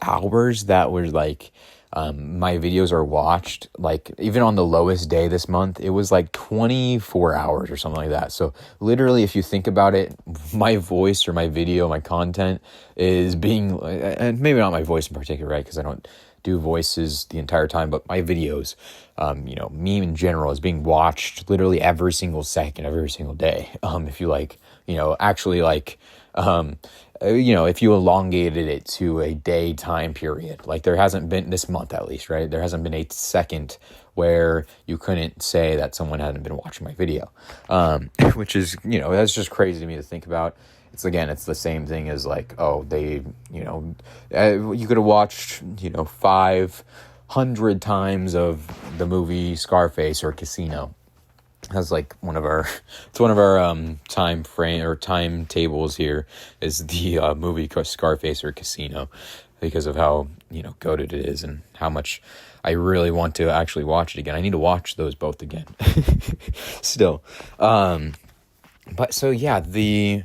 hours that were like, my videos are watched, like even on the lowest day this month, it was like 24 hours or something like that. So literally, if you think about it, my voice or my video, my content is being, and maybe not my voice in particular, right? Because I don't do voices the entire time, but my videos, you know, me in general is being watched literally every single second, every single day. If you like, you know, actually like, you know, if you elongated it to a day time period, like there hasn't been this month at least, right? There hasn't been a second where you couldn't say that someone hadn't been watching my video, which is, you know, that's just crazy to me to think about. It's the same thing as like, oh, they, you know, you could have watched, you know, 500 times of the movie Scarface or Casino. That's like one of our time frame or timetables here is the movie Scarface or Casino, because of how, you know, goated it is and how much I really want to actually watch it again. I need to watch those both again still. But so yeah, the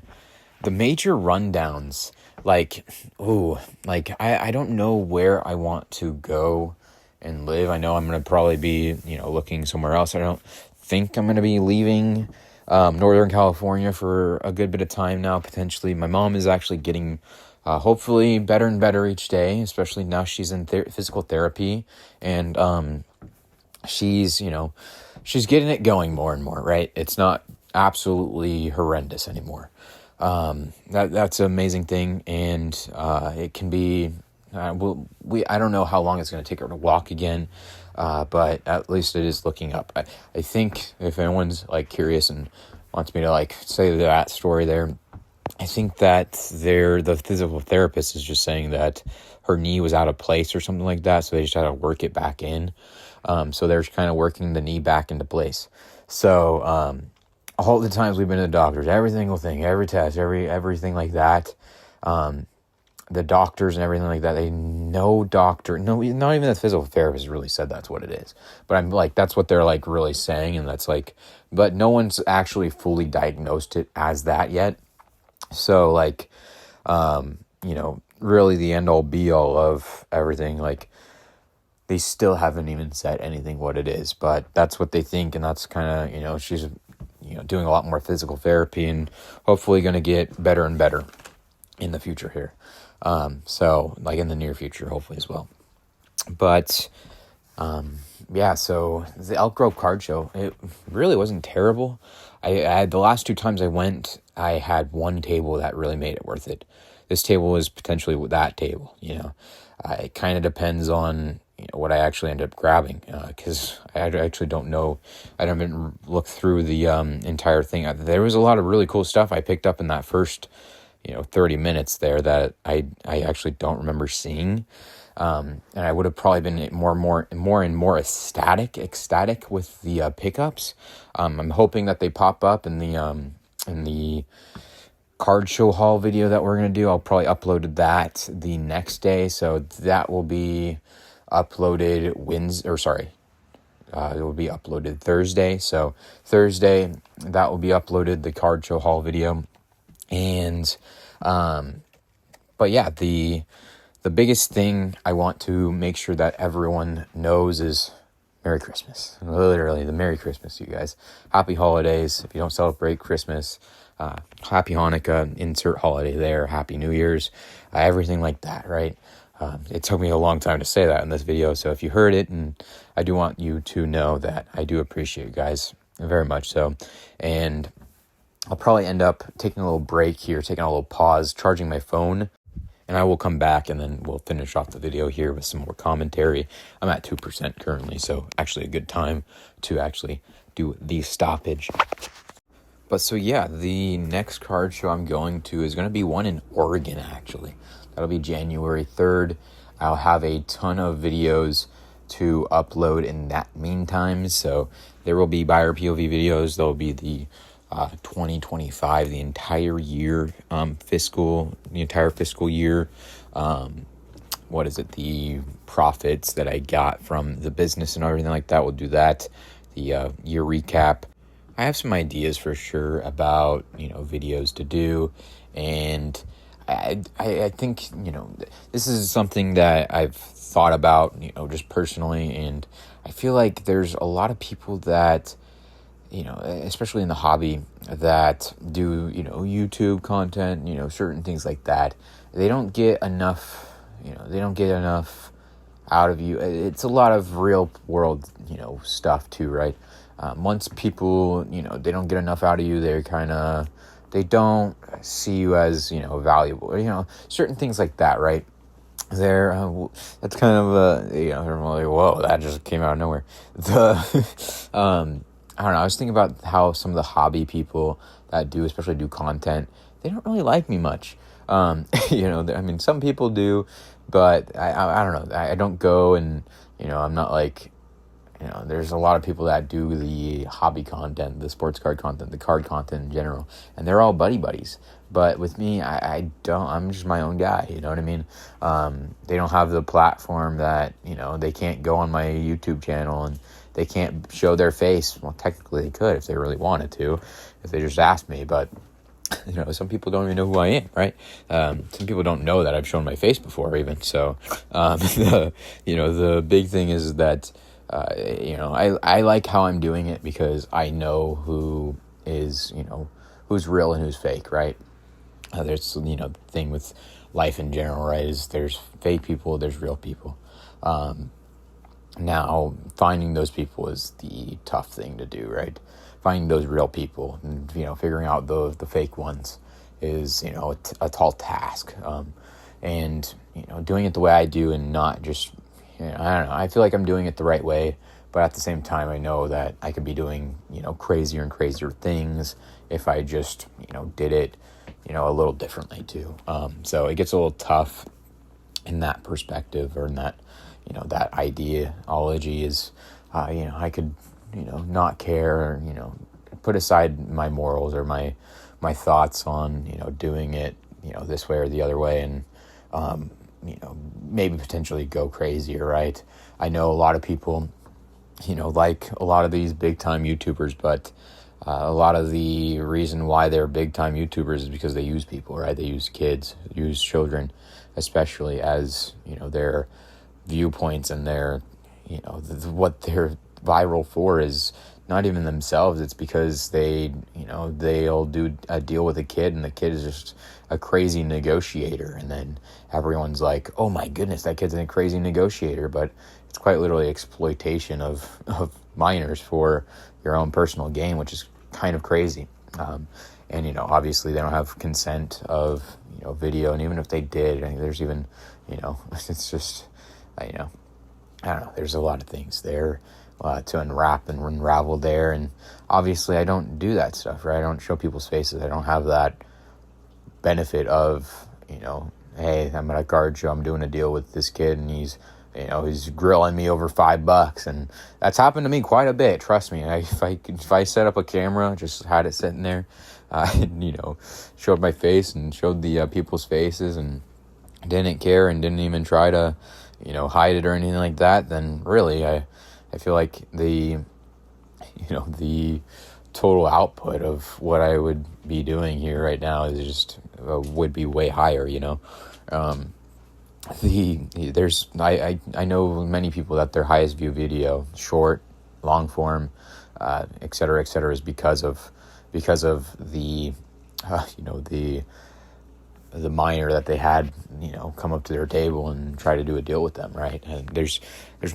major rundowns, like, I don't know where I want to go and live. I know I'm going to probably be, you know, looking somewhere else. I don't think I'm going to be leaving Northern California for a good bit of time now, potentially. My mom is actually getting hopefully better and better each day, especially now she's in physical therapy, and she's getting it going more and more, right? It's not absolutely horrendous anymore. That's an amazing thing, and it can be. I don't know how long it's going to take her to walk again, but at least it is looking up. I think if anyone's like curious and wants me to like say that story there, I think that the physical therapist is just saying that her knee was out of place or something like that, so they just had to work it back in. So they're kind of working the knee back into place. So all the times we've been to the doctors, every single thing, every test, everything like that, the doctors and everything like that, not even the physical therapist really said that's what it is. But I'm like, that's what they're like really saying, and that's like, but no one's actually fully diagnosed it as that yet. So like, really the end all be all of everything, like they still haven't even said anything what it is, but that's what they think. And that's kind of, she's, doing a lot more physical therapy and hopefully going to get better and better in the future here. So like in the near future, hopefully as well. But, so the Elk Grove Card Show, it really wasn't terrible. I had the last 2 times I went, I had one table that really made it worth it. This table was potentially that table, it kind of depends on what I actually end up grabbing, because I actually don't know. I haven't looked through the entire thing. There was a lot of really cool stuff I picked up in that first 30 minutes there that I actually don't remember seeing. And I would have probably been more ecstatic with the pickups. I'm hoping that they pop up in the card show haul video that we're going to do. I'll probably upload that the next day. So that will be uploaded it will be uploaded Thursday. So Thursday that will be uploaded, the card show haul video. And, but yeah, the biggest thing I want to make sure that everyone knows is Merry Christmas. Literally, the Merry Christmas, you guys. Happy holidays. If you don't celebrate Christmas, Happy Hanukkah, insert holiday there. Happy New Year's, everything like that, right? It took me a long time to say that in this video, so if you heard it, and I do want you to know that I do appreciate you guys very much so. And I'll probably end up taking a little break here, taking a little pause, charging my phone, and I will come back and then we'll finish off the video here with some more commentary. I'm at 2% currently, so actually a good time to actually do the stoppage. But so yeah, the next card show I'm going to is going to be one in Oregon, actually. That'll be January 3rd. I'll have a ton of videos to upload in that meantime, so there will be buyer POV videos. There'll be the 2025, the entire year, the entire fiscal year. The profits that I got from the business and everything like that. We'll do that. The year recap. I have some ideas for sure about, videos to do. And I think, this is something that I've thought about, just personally. And I feel like there's a lot of people that, especially in the hobby, that do, YouTube content, certain things like that. They don't get enough, out of you. It's a lot of real world, stuff too, right? Once people, they don't get enough out of you, they don't see you as, valuable, certain things like that, right? That's kind of I'm like, whoa, that just came out of nowhere. I don't know, I was thinking about how some of the hobby people that especially do content, they don't really like me much. Some people do, but I don't know. I don't go and, I'm not like, there's a lot of people that do the hobby content, the sports card content, the card content in general, and they're all buddies. But with me, I don't, I'm just my own guy, you know what I mean? They don't have the platform that, they can't go on my YouTube channel and they can't show their face. Well, technically they could if they really wanted to, if they just asked me, but some people don't even know who I am, right? Some people don't know that I've shown my face before even. So, the big thing is that, I like how I'm doing it because I know who is, who's real and who's fake, right? There's, the thing with life in general, right? Is there's fake people, there's real people. Now, finding those people is the tough thing to do, right? Finding those real people and, figuring out the fake ones is, a tall task. And, doing it the way I do and not just, I don't know, I feel like I'm doing it the right way, but at the same time, I know that I could be doing, crazier and crazier things if I just, did it, a little differently too. So it gets a little tough in that perspective, or in that, that ideology is, I could, not care, or, put aside my morals or my thoughts on, doing it, this way or the other way, and, maybe potentially go crazier, right? I know a lot of people, like a lot of these big time YouTubers, but a lot of the reason why they're big time YouTubers is because they use people, right? They use kids, use children, especially as, their viewpoints and their, what they're viral for is not even themselves. It's because they'll do a deal with a kid, and the kid is just a crazy negotiator, and then everyone's like, oh my goodness, that kid's a crazy negotiator. But it's quite literally exploitation of minors for your own personal gain, which is kind of crazy. And obviously they don't have consent of video, and even if they did, I think there's even it's just I don't know, there's a lot of things there to unwrap and unravel there. And obviously I don't do that stuff, right? I don't show people's faces. I don't have that benefit of, hey, I'm at a card show, I'm doing a deal with this kid, and he's grilling me over $5, and that's happened to me quite a bit. Trust me. If I set up a camera, just had it sitting there, showed my face and showed the people's faces, and didn't care and didn't even try to, hide it or anything like that, then really I feel like the total output of what I would be doing here right now is just would be way higher. I know many people that their highest view video, short, long form, et cetera, is because of the the minor that they had, come up to their table and try to do a deal with them, right? And there's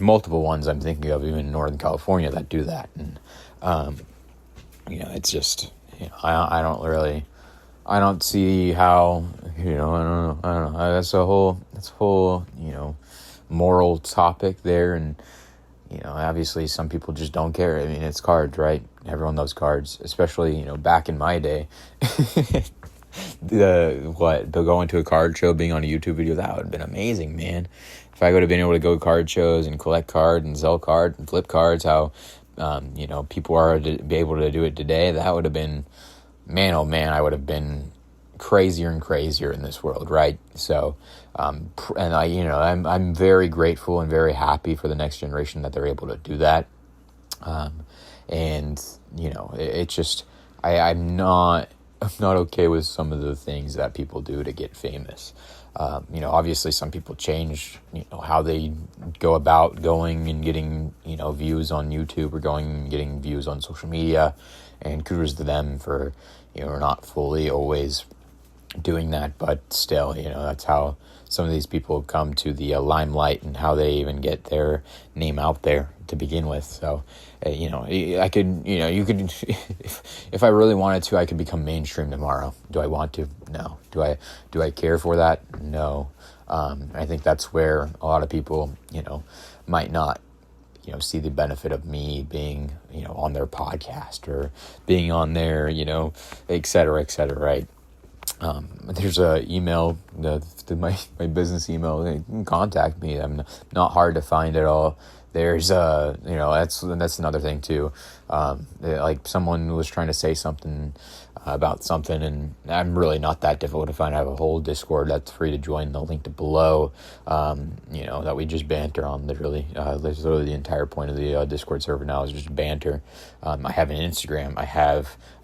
multiple ones I'm thinking of, even in Northern California, that do that. And it's just, I don't see how, I don't know. That's a whole, moral topic there. And, obviously some people just don't care. I mean, it's cards, right? Everyone loves cards, especially, back in my day. Going to a card show, being on a YouTube video, that would have been amazing, man. If I would have been able to go to card shows and collect cards and sell cards and flip cards, how, people are to be able to do it today, that would have been, man, oh man, I would have been crazier and crazier in this world, right? So, and I'm very grateful and very happy for the next generation that they're able to do that. It's just, I'm not okay with some of the things that people do to get famous. Obviously some people change, how they go about going and getting, views on YouTube, or going and getting views on social media, and kudos to them for, not fully always doing that, but still, that's how some of these people come to the limelight, and how they even get their name out there to begin with. So, I could, you could, if I really wanted to, I could become mainstream tomorrow. Do I want to? No. Do I care for that? No. I think that's where a lot of people, might not, see the benefit of me being, on their podcast, or being on their, et cetera, right? There's a email, my business email. They can contact me. I'm not hard to find at all. There's that's another thing too. Like someone was trying to say something about something, and I'm really not that difficult to find. I have a whole Discord that's free to join. The link below. That we just banter on. Literally, the entire point of the Discord server now is just banter. I have an Instagram. I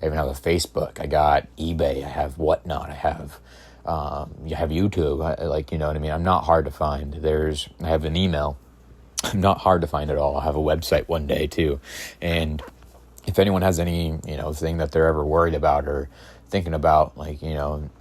even have a Facebook. I got eBay. I have Whatnot. I have YouTube. What I mean. I'm not hard to find. I have an email. I'm not hard to find at all. I'll have a website one day too. And if anyone has any, thing that they're ever worried about, or thinking about, like,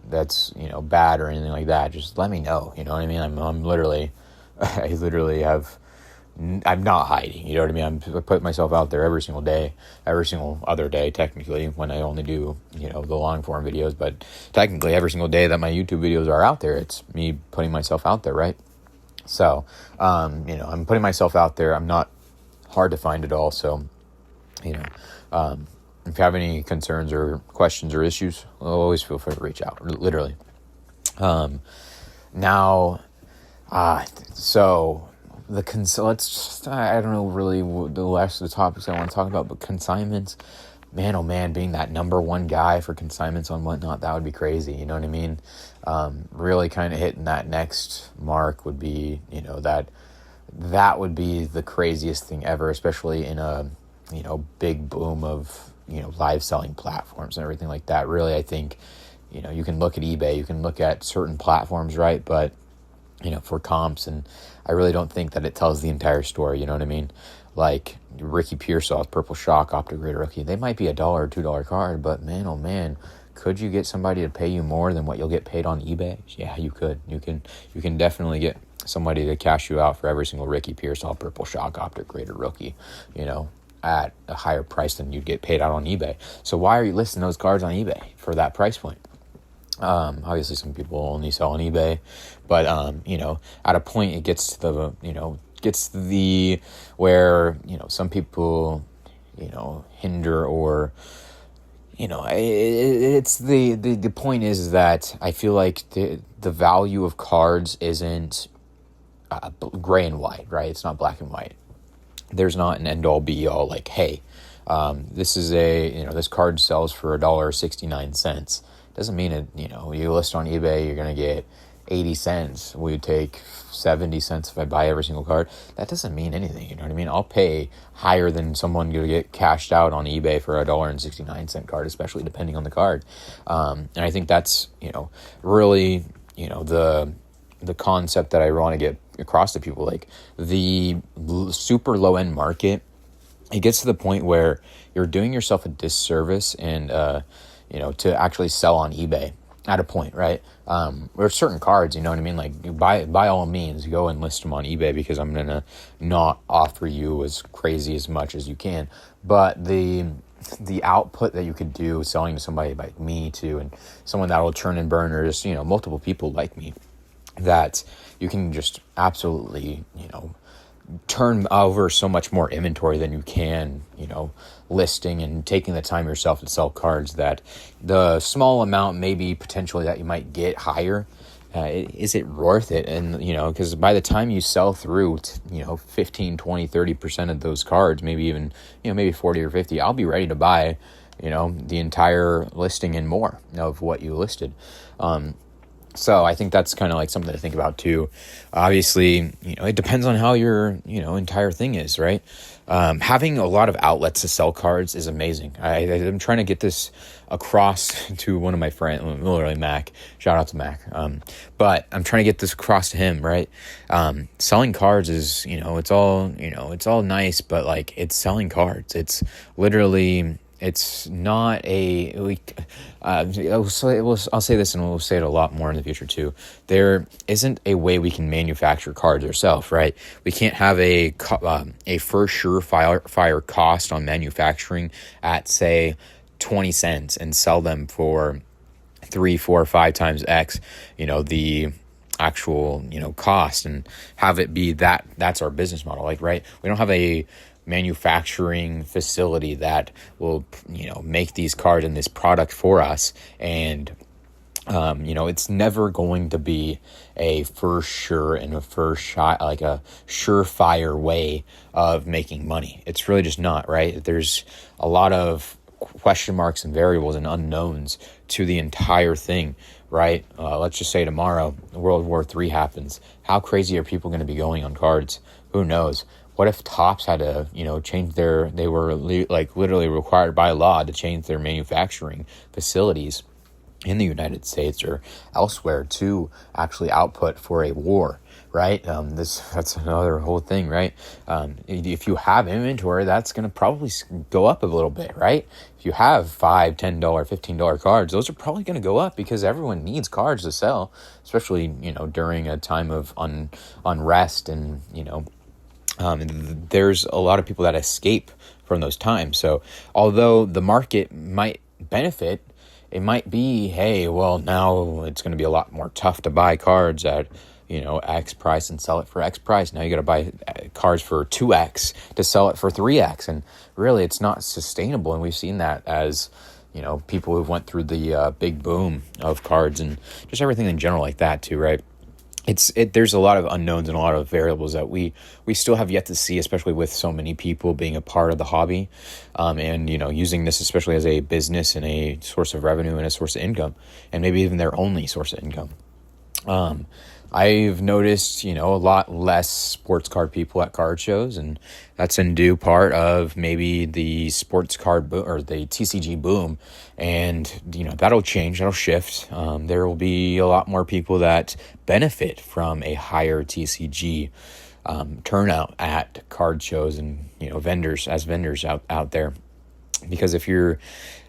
that's, bad or anything like that, just let me know. You know what I mean? I'm literally, I literally I'm not hiding, you know what I mean? I put myself out there every single day, every single other day, technically, when I only do, the long form videos, but technically every single day that my YouTube videos are out there, it's me putting myself out there, right? So, I'm putting myself out there. I'm not hard to find at all. So, if you have any concerns or questions or issues, always feel free to reach out, literally. So I don't know really the rest of the topics I want to talk about, but consignments, man, oh man, being that number one guy for consignments on whatnot, that would be crazy. You know what I mean? Really kind of hitting that next mark would be, that would be the craziest thing ever, especially in a, big boom of, live selling platforms and everything like that. Really, I think, you can look at eBay, you can look at certain platforms, right? But, for comps, and I really don't think that it tells the entire story, you know what I mean? Like Ricky Pearsall's Purple Shock Optic Grade Rookie, they might be $1 or $2 card, but man, oh man, could you get somebody to pay you more than what you'll get paid on eBay? Yeah, you could. You can definitely get somebody to cash you out for every single Ricky Pearsall Purple Shock Optic Grade Rookie, at a higher price than you'd get paid out on eBay. So why are you listing those cards on eBay for that price point? Obviously some people only sell on eBay, but, at a point it gets to the, where, some people, hinder or, it's the point is that I feel like the value of cards isn't gray and white, right? It's not black and white. There's not an end all be all like, hey, this is this card sells for $1.69. Doesn't mean it, you list on eBay, you're going to get 80 cents. We take 70 cents if I buy every single card. That doesn't mean anything, you know what I mean? I'll pay higher than someone to get cashed out on eBay for $1.69 card, especially depending on the card. And I think that's, really, the concept that I want to get across to people. Like the super low end market, it gets to the point where you're doing yourself a disservice and, to actually sell on eBay at a point, right? There are certain cards, you know what I mean? Like you by all means, go and list them on eBay, because I'm going to not offer you as crazy as much as you can. But the output that you could do selling to somebody like me too, and someone that will churn and burn, or just, multiple people like me, that you can just absolutely, turn over so much more inventory than you can, listing and taking the time yourself to sell cards, that the small amount maybe potentially that you might get higher, is it worth it? And, because by the time you sell through, 15, 20, 30% of those cards, maybe even, maybe 40 or 50, I'll be ready to buy, the entire listing and more of what you listed. So I think that's kind of like something to think about too. Obviously, it depends on how your, entire thing is, right? Having a lot of outlets to sell cards is amazing. I'm trying to get this across to one of my friends, literally Mac. Shout out to Mac. But I'm trying to get this across to him, right? Selling cards is, it's all nice, but like it's selling cards. It's literally, it's not I'll say this, and we'll say it a lot more in the future too. There isn't a way we can manufacture cards ourselves, right? We can't have a first surefire cost on manufacturing at, say, 20 cents and sell them for 3, 4, 5 times X, the actual, cost, and have it be that's our business model. Like, right? We don't have a manufacturing facility that will, make these cards and this product for us. And, it's never going to be a for sure and a first shot, like a surefire way of making money. It's really just not, right? There's a lot of question marks and variables and unknowns to the entire thing, right? Let's just say tomorrow World War III happens. How crazy are people going to be going on cards? Who knows? What if Topps had to, change they were literally required by law to change their manufacturing facilities in the United States or elsewhere to actually output for a war, right? That's another whole thing, right? If you have inventory, that's going to probably go up a little bit, right? If you have $5, $10, $15 cards, those are probably going to go up because everyone needs cards to sell, especially, during a time of unrest and, there's a lot of people that escape from those times. So although the market might benefit, it might be, hey, well, now it's going to be a lot more tough to buy cards at, X price and sell it for X price. Now you got to buy cards for 2X to sell it for 3X. And really, it's not sustainable. And we've seen that as, people who've went through the big boom of cards and just everything in general like that too, right? There's a lot of unknowns and a lot of variables that we still have yet to see, especially with so many people being a part of the hobby, and using this especially as a business and a source of revenue and a source of income, and maybe even their only source of income. I've noticed, a lot less sports card people at card shows, and that's in due part of maybe the sports card boom or the TCG boom. And, that'll change, that'll shift. There will be a lot more people that benefit from a higher TCG turnout at card shows and, vendors out there. Because if you're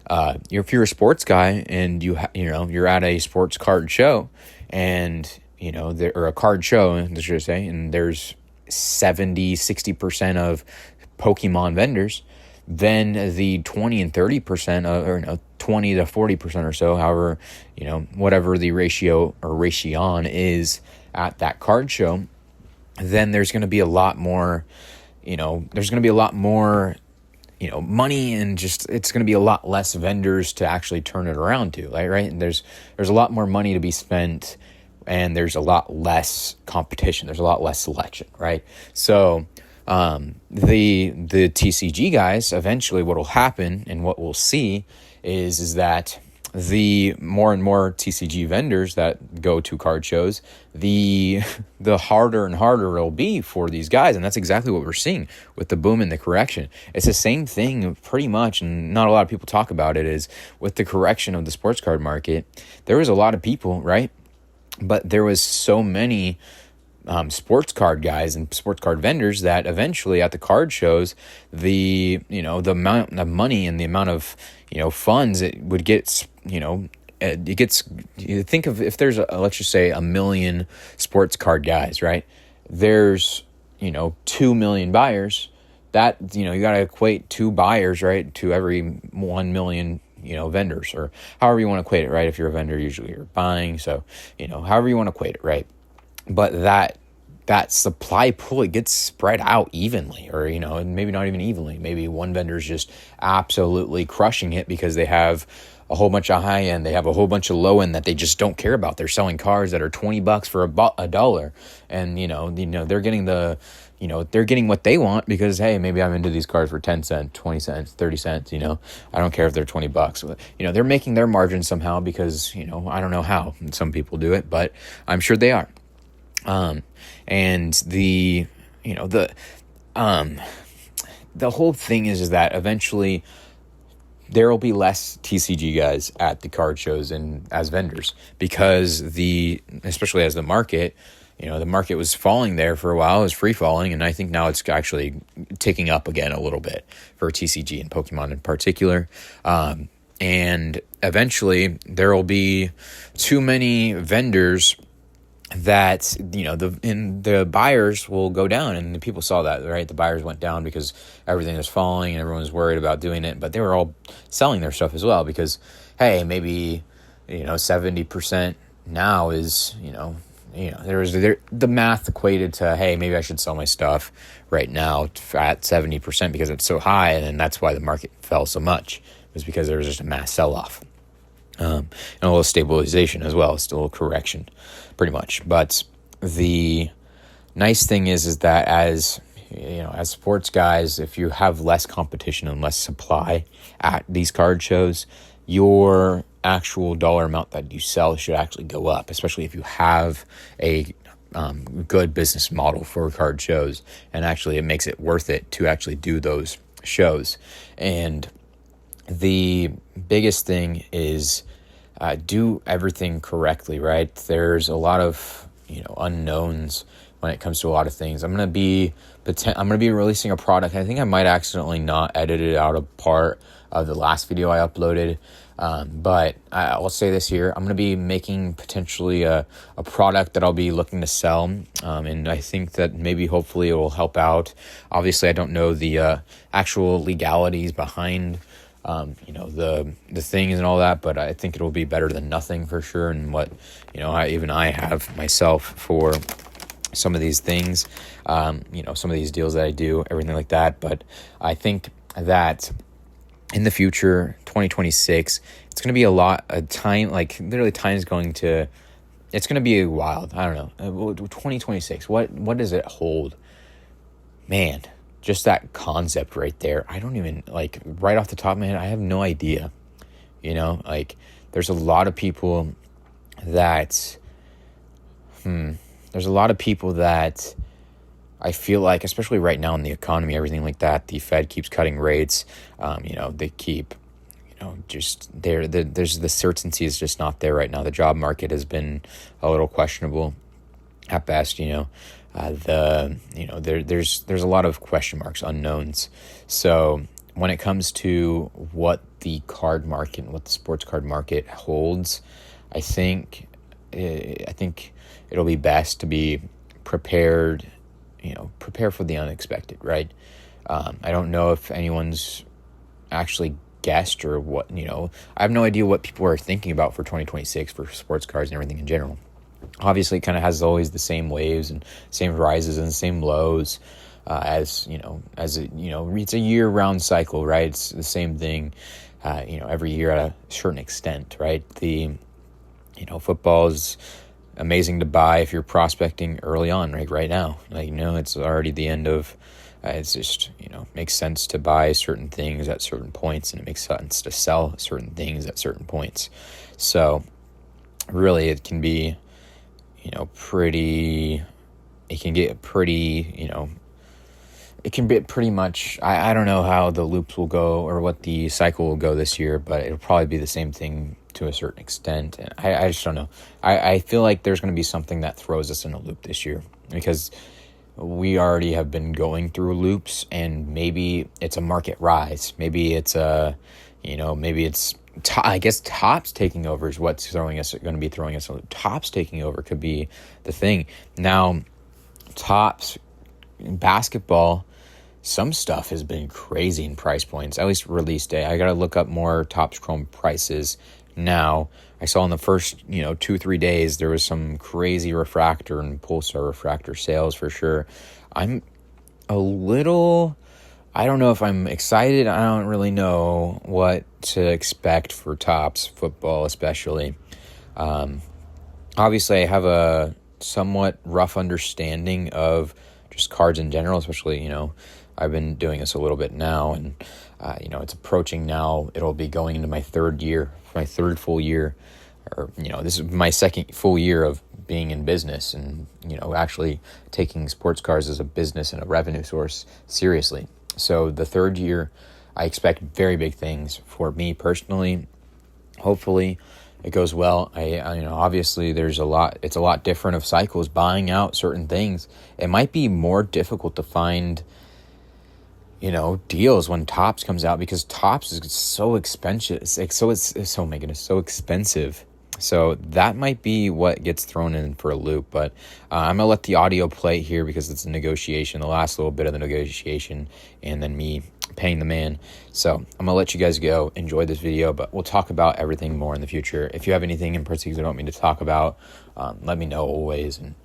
a sports guy and you're at a sports card show and or a card show, I should say, and there's 60% of Pokemon vendors, then the 20 and 30% or 20 to 40% or so, however, whatever the ratio or ration is at that card show, then there's going to be a lot more, money, and just it's going to be a lot less vendors to actually turn it around to, right? And there's a lot more money to be spent, and there's a lot less competition. There's a lot less selection, right? So the TCG guys, eventually what will happen and what we'll see is that the more and more TCG vendors that go to card shows, the harder and harder it'll be for these guys. And that's exactly what we're seeing with the boom and the correction. It's the same thing pretty much, and not a lot of people talk about it, is with the correction of the sports card market. There was a lot of people, right? But there was so many sports card guys and sports card vendors that eventually at the card shows, the amount of money and the amount of funds it would get, it gets. You think of, if there's let's just say 1 million sports card guys, right? There's 2 million buyers. That you got to equate 2 buyers, right, to every 1 million vendors, or however you want to equate it, right? If you're a vendor, usually you're buying, so however you want to equate it, right? But that supply pool, it gets spread out evenly, or and maybe not even evenly. Maybe one vendor's just absolutely crushing it because they have a whole bunch of high end, they have a whole bunch of low end that they just don't care about. They're selling cards that are $20 for $1, and they're getting they're getting what they want because, hey, maybe I'm into these cards for 10 cents, 20 cents, 30 cents, I don't care if they're $20. They're making their margin somehow because, I don't know how some people do it, but I'm sure they are. And the whole thing is that eventually there will be less TCG guys at the card shows and as vendors, because especially as the market, the market was falling there for a while. It was free falling, and I think now it's actually ticking up again a little bit for TCG and Pokemon in particular. And eventually there will be too many vendors that the buyers will go down, and the people saw that, right? The buyers went down because everything was falling and everyone was worried about doing it, but they were all selling their stuff as well because, hey, maybe 70% now is the math equated to, hey, maybe I should sell my stuff right now at 70% because it's so high, and then that's why the market fell so much. It was because there was just a mass sell-off. And a little stabilization as well, still a correction, pretty much. But the nice thing is that as sports guys, if you have less competition and less supply at these card shows, your actual dollar amount that you sell should actually go up, especially if you have a good business model for card shows, and actually it makes it worth it to actually do those shows. And the biggest thing is do everything correctly, right? There's a lot of unknowns when it comes to a lot of things. I'm gonna be releasing a product. I think I might accidentally not edit it out a part of the last video I uploaded. But I'll say this here. I'm going to be making potentially a product that I'll be looking to sell. And I think that maybe hopefully it will help out. Obviously, I don't know the actual legalities behind, the things and all that, but I think it'll be better than nothing for sure. And what, I have myself for some of these things, some of these deals that I do, everything like that. But I think that in the future, 2026, it's going to be a lot of time, like literally it's going to be wild. I don't know. 2026, what does it hold? Man, just that concept right there. I don't even, right off the top of my head, I have no idea. There's a lot of people that, I feel like, especially right now in the economy, everything like that, the Fed keeps cutting rates. They keep, just there. There's the certainty is just not there right now. The job market has been a little questionable at best. There's a lot of question marks, unknowns. So when it comes to what the card market and what the sports card market holds, I think it'll be best to be prepared. Prepare for the unexpected, right? I don't know if anyone's actually guessed or what, I have no idea what people are thinking about for 2026 for sports cards and everything in general. Obviously, it kind of has always the same waves and same rises and same lows it's a year-round cycle, right? It's the same thing, every year at a certain extent, right? Football is amazing to buy if you're prospecting early on, right now. It's already the end of, it's just, makes sense to buy certain things at certain points, and it makes sense to sell certain things at certain points. So really it can be, it can get pretty much, I don't know how the loops will go or what the cycle will go this year, but it'll probably be the same thing to a certain extent. And I just don't know. I feel like there's going to be something that throws us in a loop this year, because we already have been going through loops, and maybe it's a market rise. Maybe it's I guess Topps taking over is what's going to be throwing us a loop. Topps taking over could be the thing. Now, Topps basketball, some stuff has been crazy in price points, at least release day. I got to look up more Topps Chrome prices now. I saw in the first, 2-3 days, there was some crazy refractor and pulsar refractor sales for sure. I'm a little, I don't know if I'm excited. I don't really know what to expect for Topps football, especially. Obviously, I have a somewhat rough understanding of just cards in general, especially, I've been doing this a little bit now, and, it's approaching now. It'll be going into my third full year, or, this is my second full year of being in business and, actually taking sports cards as a business and a revenue source seriously. So the third year, I expect very big things for me personally. Hopefully it goes well. I obviously it's a lot different of cycles, buying out certain things. It might be more difficult to find, deals when Topps comes out, because Topps is so expensive. So expensive. So that might be what gets thrown in for a loop. But I'm going to let the audio play here because it's a negotiation, the last little bit of the negotiation, and then me paying the man. So I'm going to let you guys go. Enjoy this video, but we'll talk about everything more in the future. If you have anything in particular you want me to talk about, let me know always, and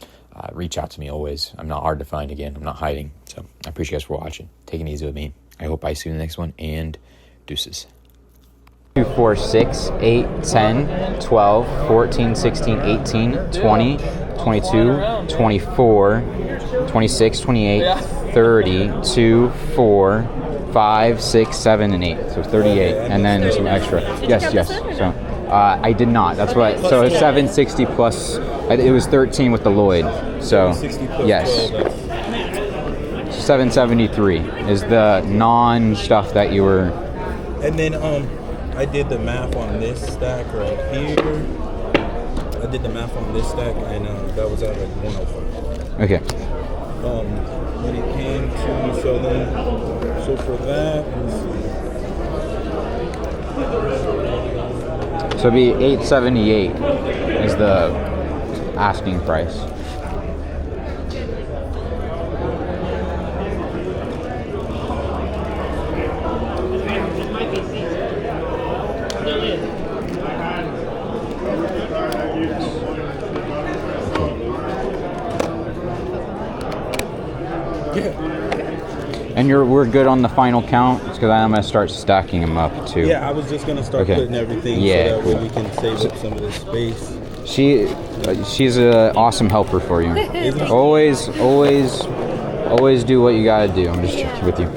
reach out to me always. I'm not hard to find. Again, I'm not hiding. So I appreciate you guys for watching. Take it easy with me. I hope I see you in the next one, and deuces. 2, 4, 6, 8, 10, 12, 14, 16, 18, 20, 22, 24, 26, 28, 30, 2, 4, 5, 6, 7, and 8. So 38, and then some extra. Yes. So I did not. That's what. So it's 760 plus. It was 13 with the Lloyd. So yes. 773 is the non-stuff that you were. And then I did the math on this stack right here. I did the math on this stack, and that was at like 105. Okay. But he came to, so for that, let's see. So it'd be $878 is the asking price. And we're good on the final count because I'm gonna start stacking them up too. Yeah, I was just gonna start putting everything so that way we can save up some of this space. She's an awesome helper for you. always do what you gotta do. I'm just joking with you.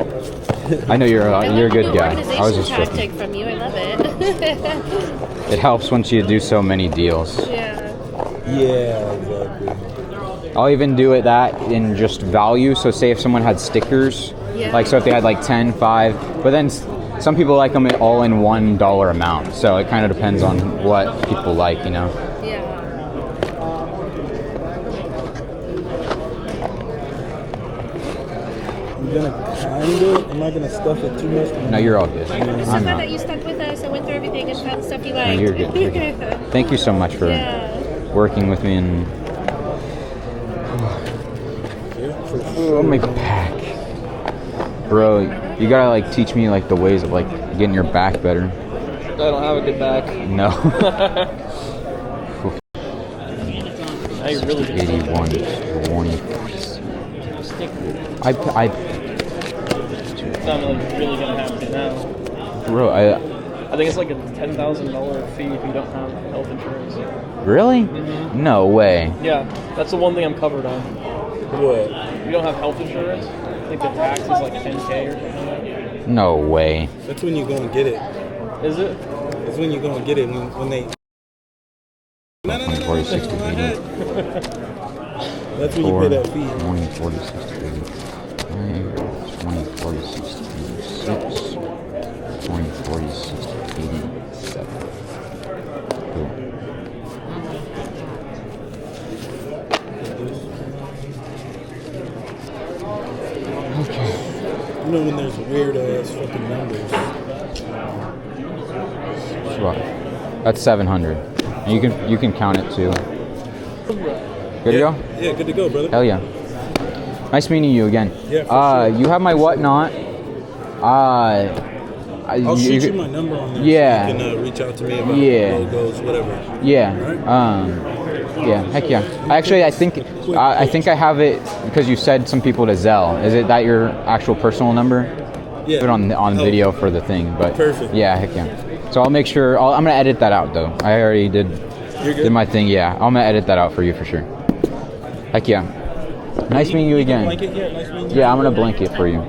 I know you're a good guy. I was just joking. From you, I love it. It helps once you do so many deals. Yeah. Yeah, exactly. I'll even do it that in just value. So say if someone had stickers, like so if they had like 10, 5, but then some people like them all in $1 amount. So it kind of depends on what people like, you know. Yeah. I'm not gonna stuff it too much. No, you're all good. I'm so glad that you stuck with us and went through everything and found stuff you liked. No, you're good. You're good. Thank you so much for working with me and. Oh, my back, bro! You gotta like teach me like the ways of like getting your back better. I don't have a good back. No. Now you're really 81, 20. I It's not like really gonna happen now. bro, I think it's like a $10,000 fee if you don't have health insurance. really? No way. Yeah, that's the one thing I'm covered on. What? If you don't have health insurance, I think the tax is like $10K or something like that. No way. That's when you go and get it. Is it? That's when you go and get it when they. No. 40, 60, 80. That's when you pay that fee. 20, 40, 60, 80. 20, 40, 60, 86. 20, 40, 60, 87. Cool. You know when there's weird ass fucking numbers. That's 700. And you can count it too. Good to go? Yeah, good to go, brother. Hell yeah. Nice meeting you again. Yeah, for sure. You have my whatnot. I'll shoot you my number on there. Yeah. So you can reach out to me about logos, whatever. Yeah. Right? Yeah. Heck yeah. Actually, I think I have it because you said some people to Zelle. Is it that your actual personal number? Yeah. Put it on video for the thing, but perfect. Yeah. Heck yeah. So I'll make sure. I'm gonna edit that out though. I already did my thing. Yeah. I'm gonna edit that out for you for sure. Heck yeah. Nice meeting you again. Blanket? Yeah, nice meeting you. Yeah, I'm gonna blanket for you.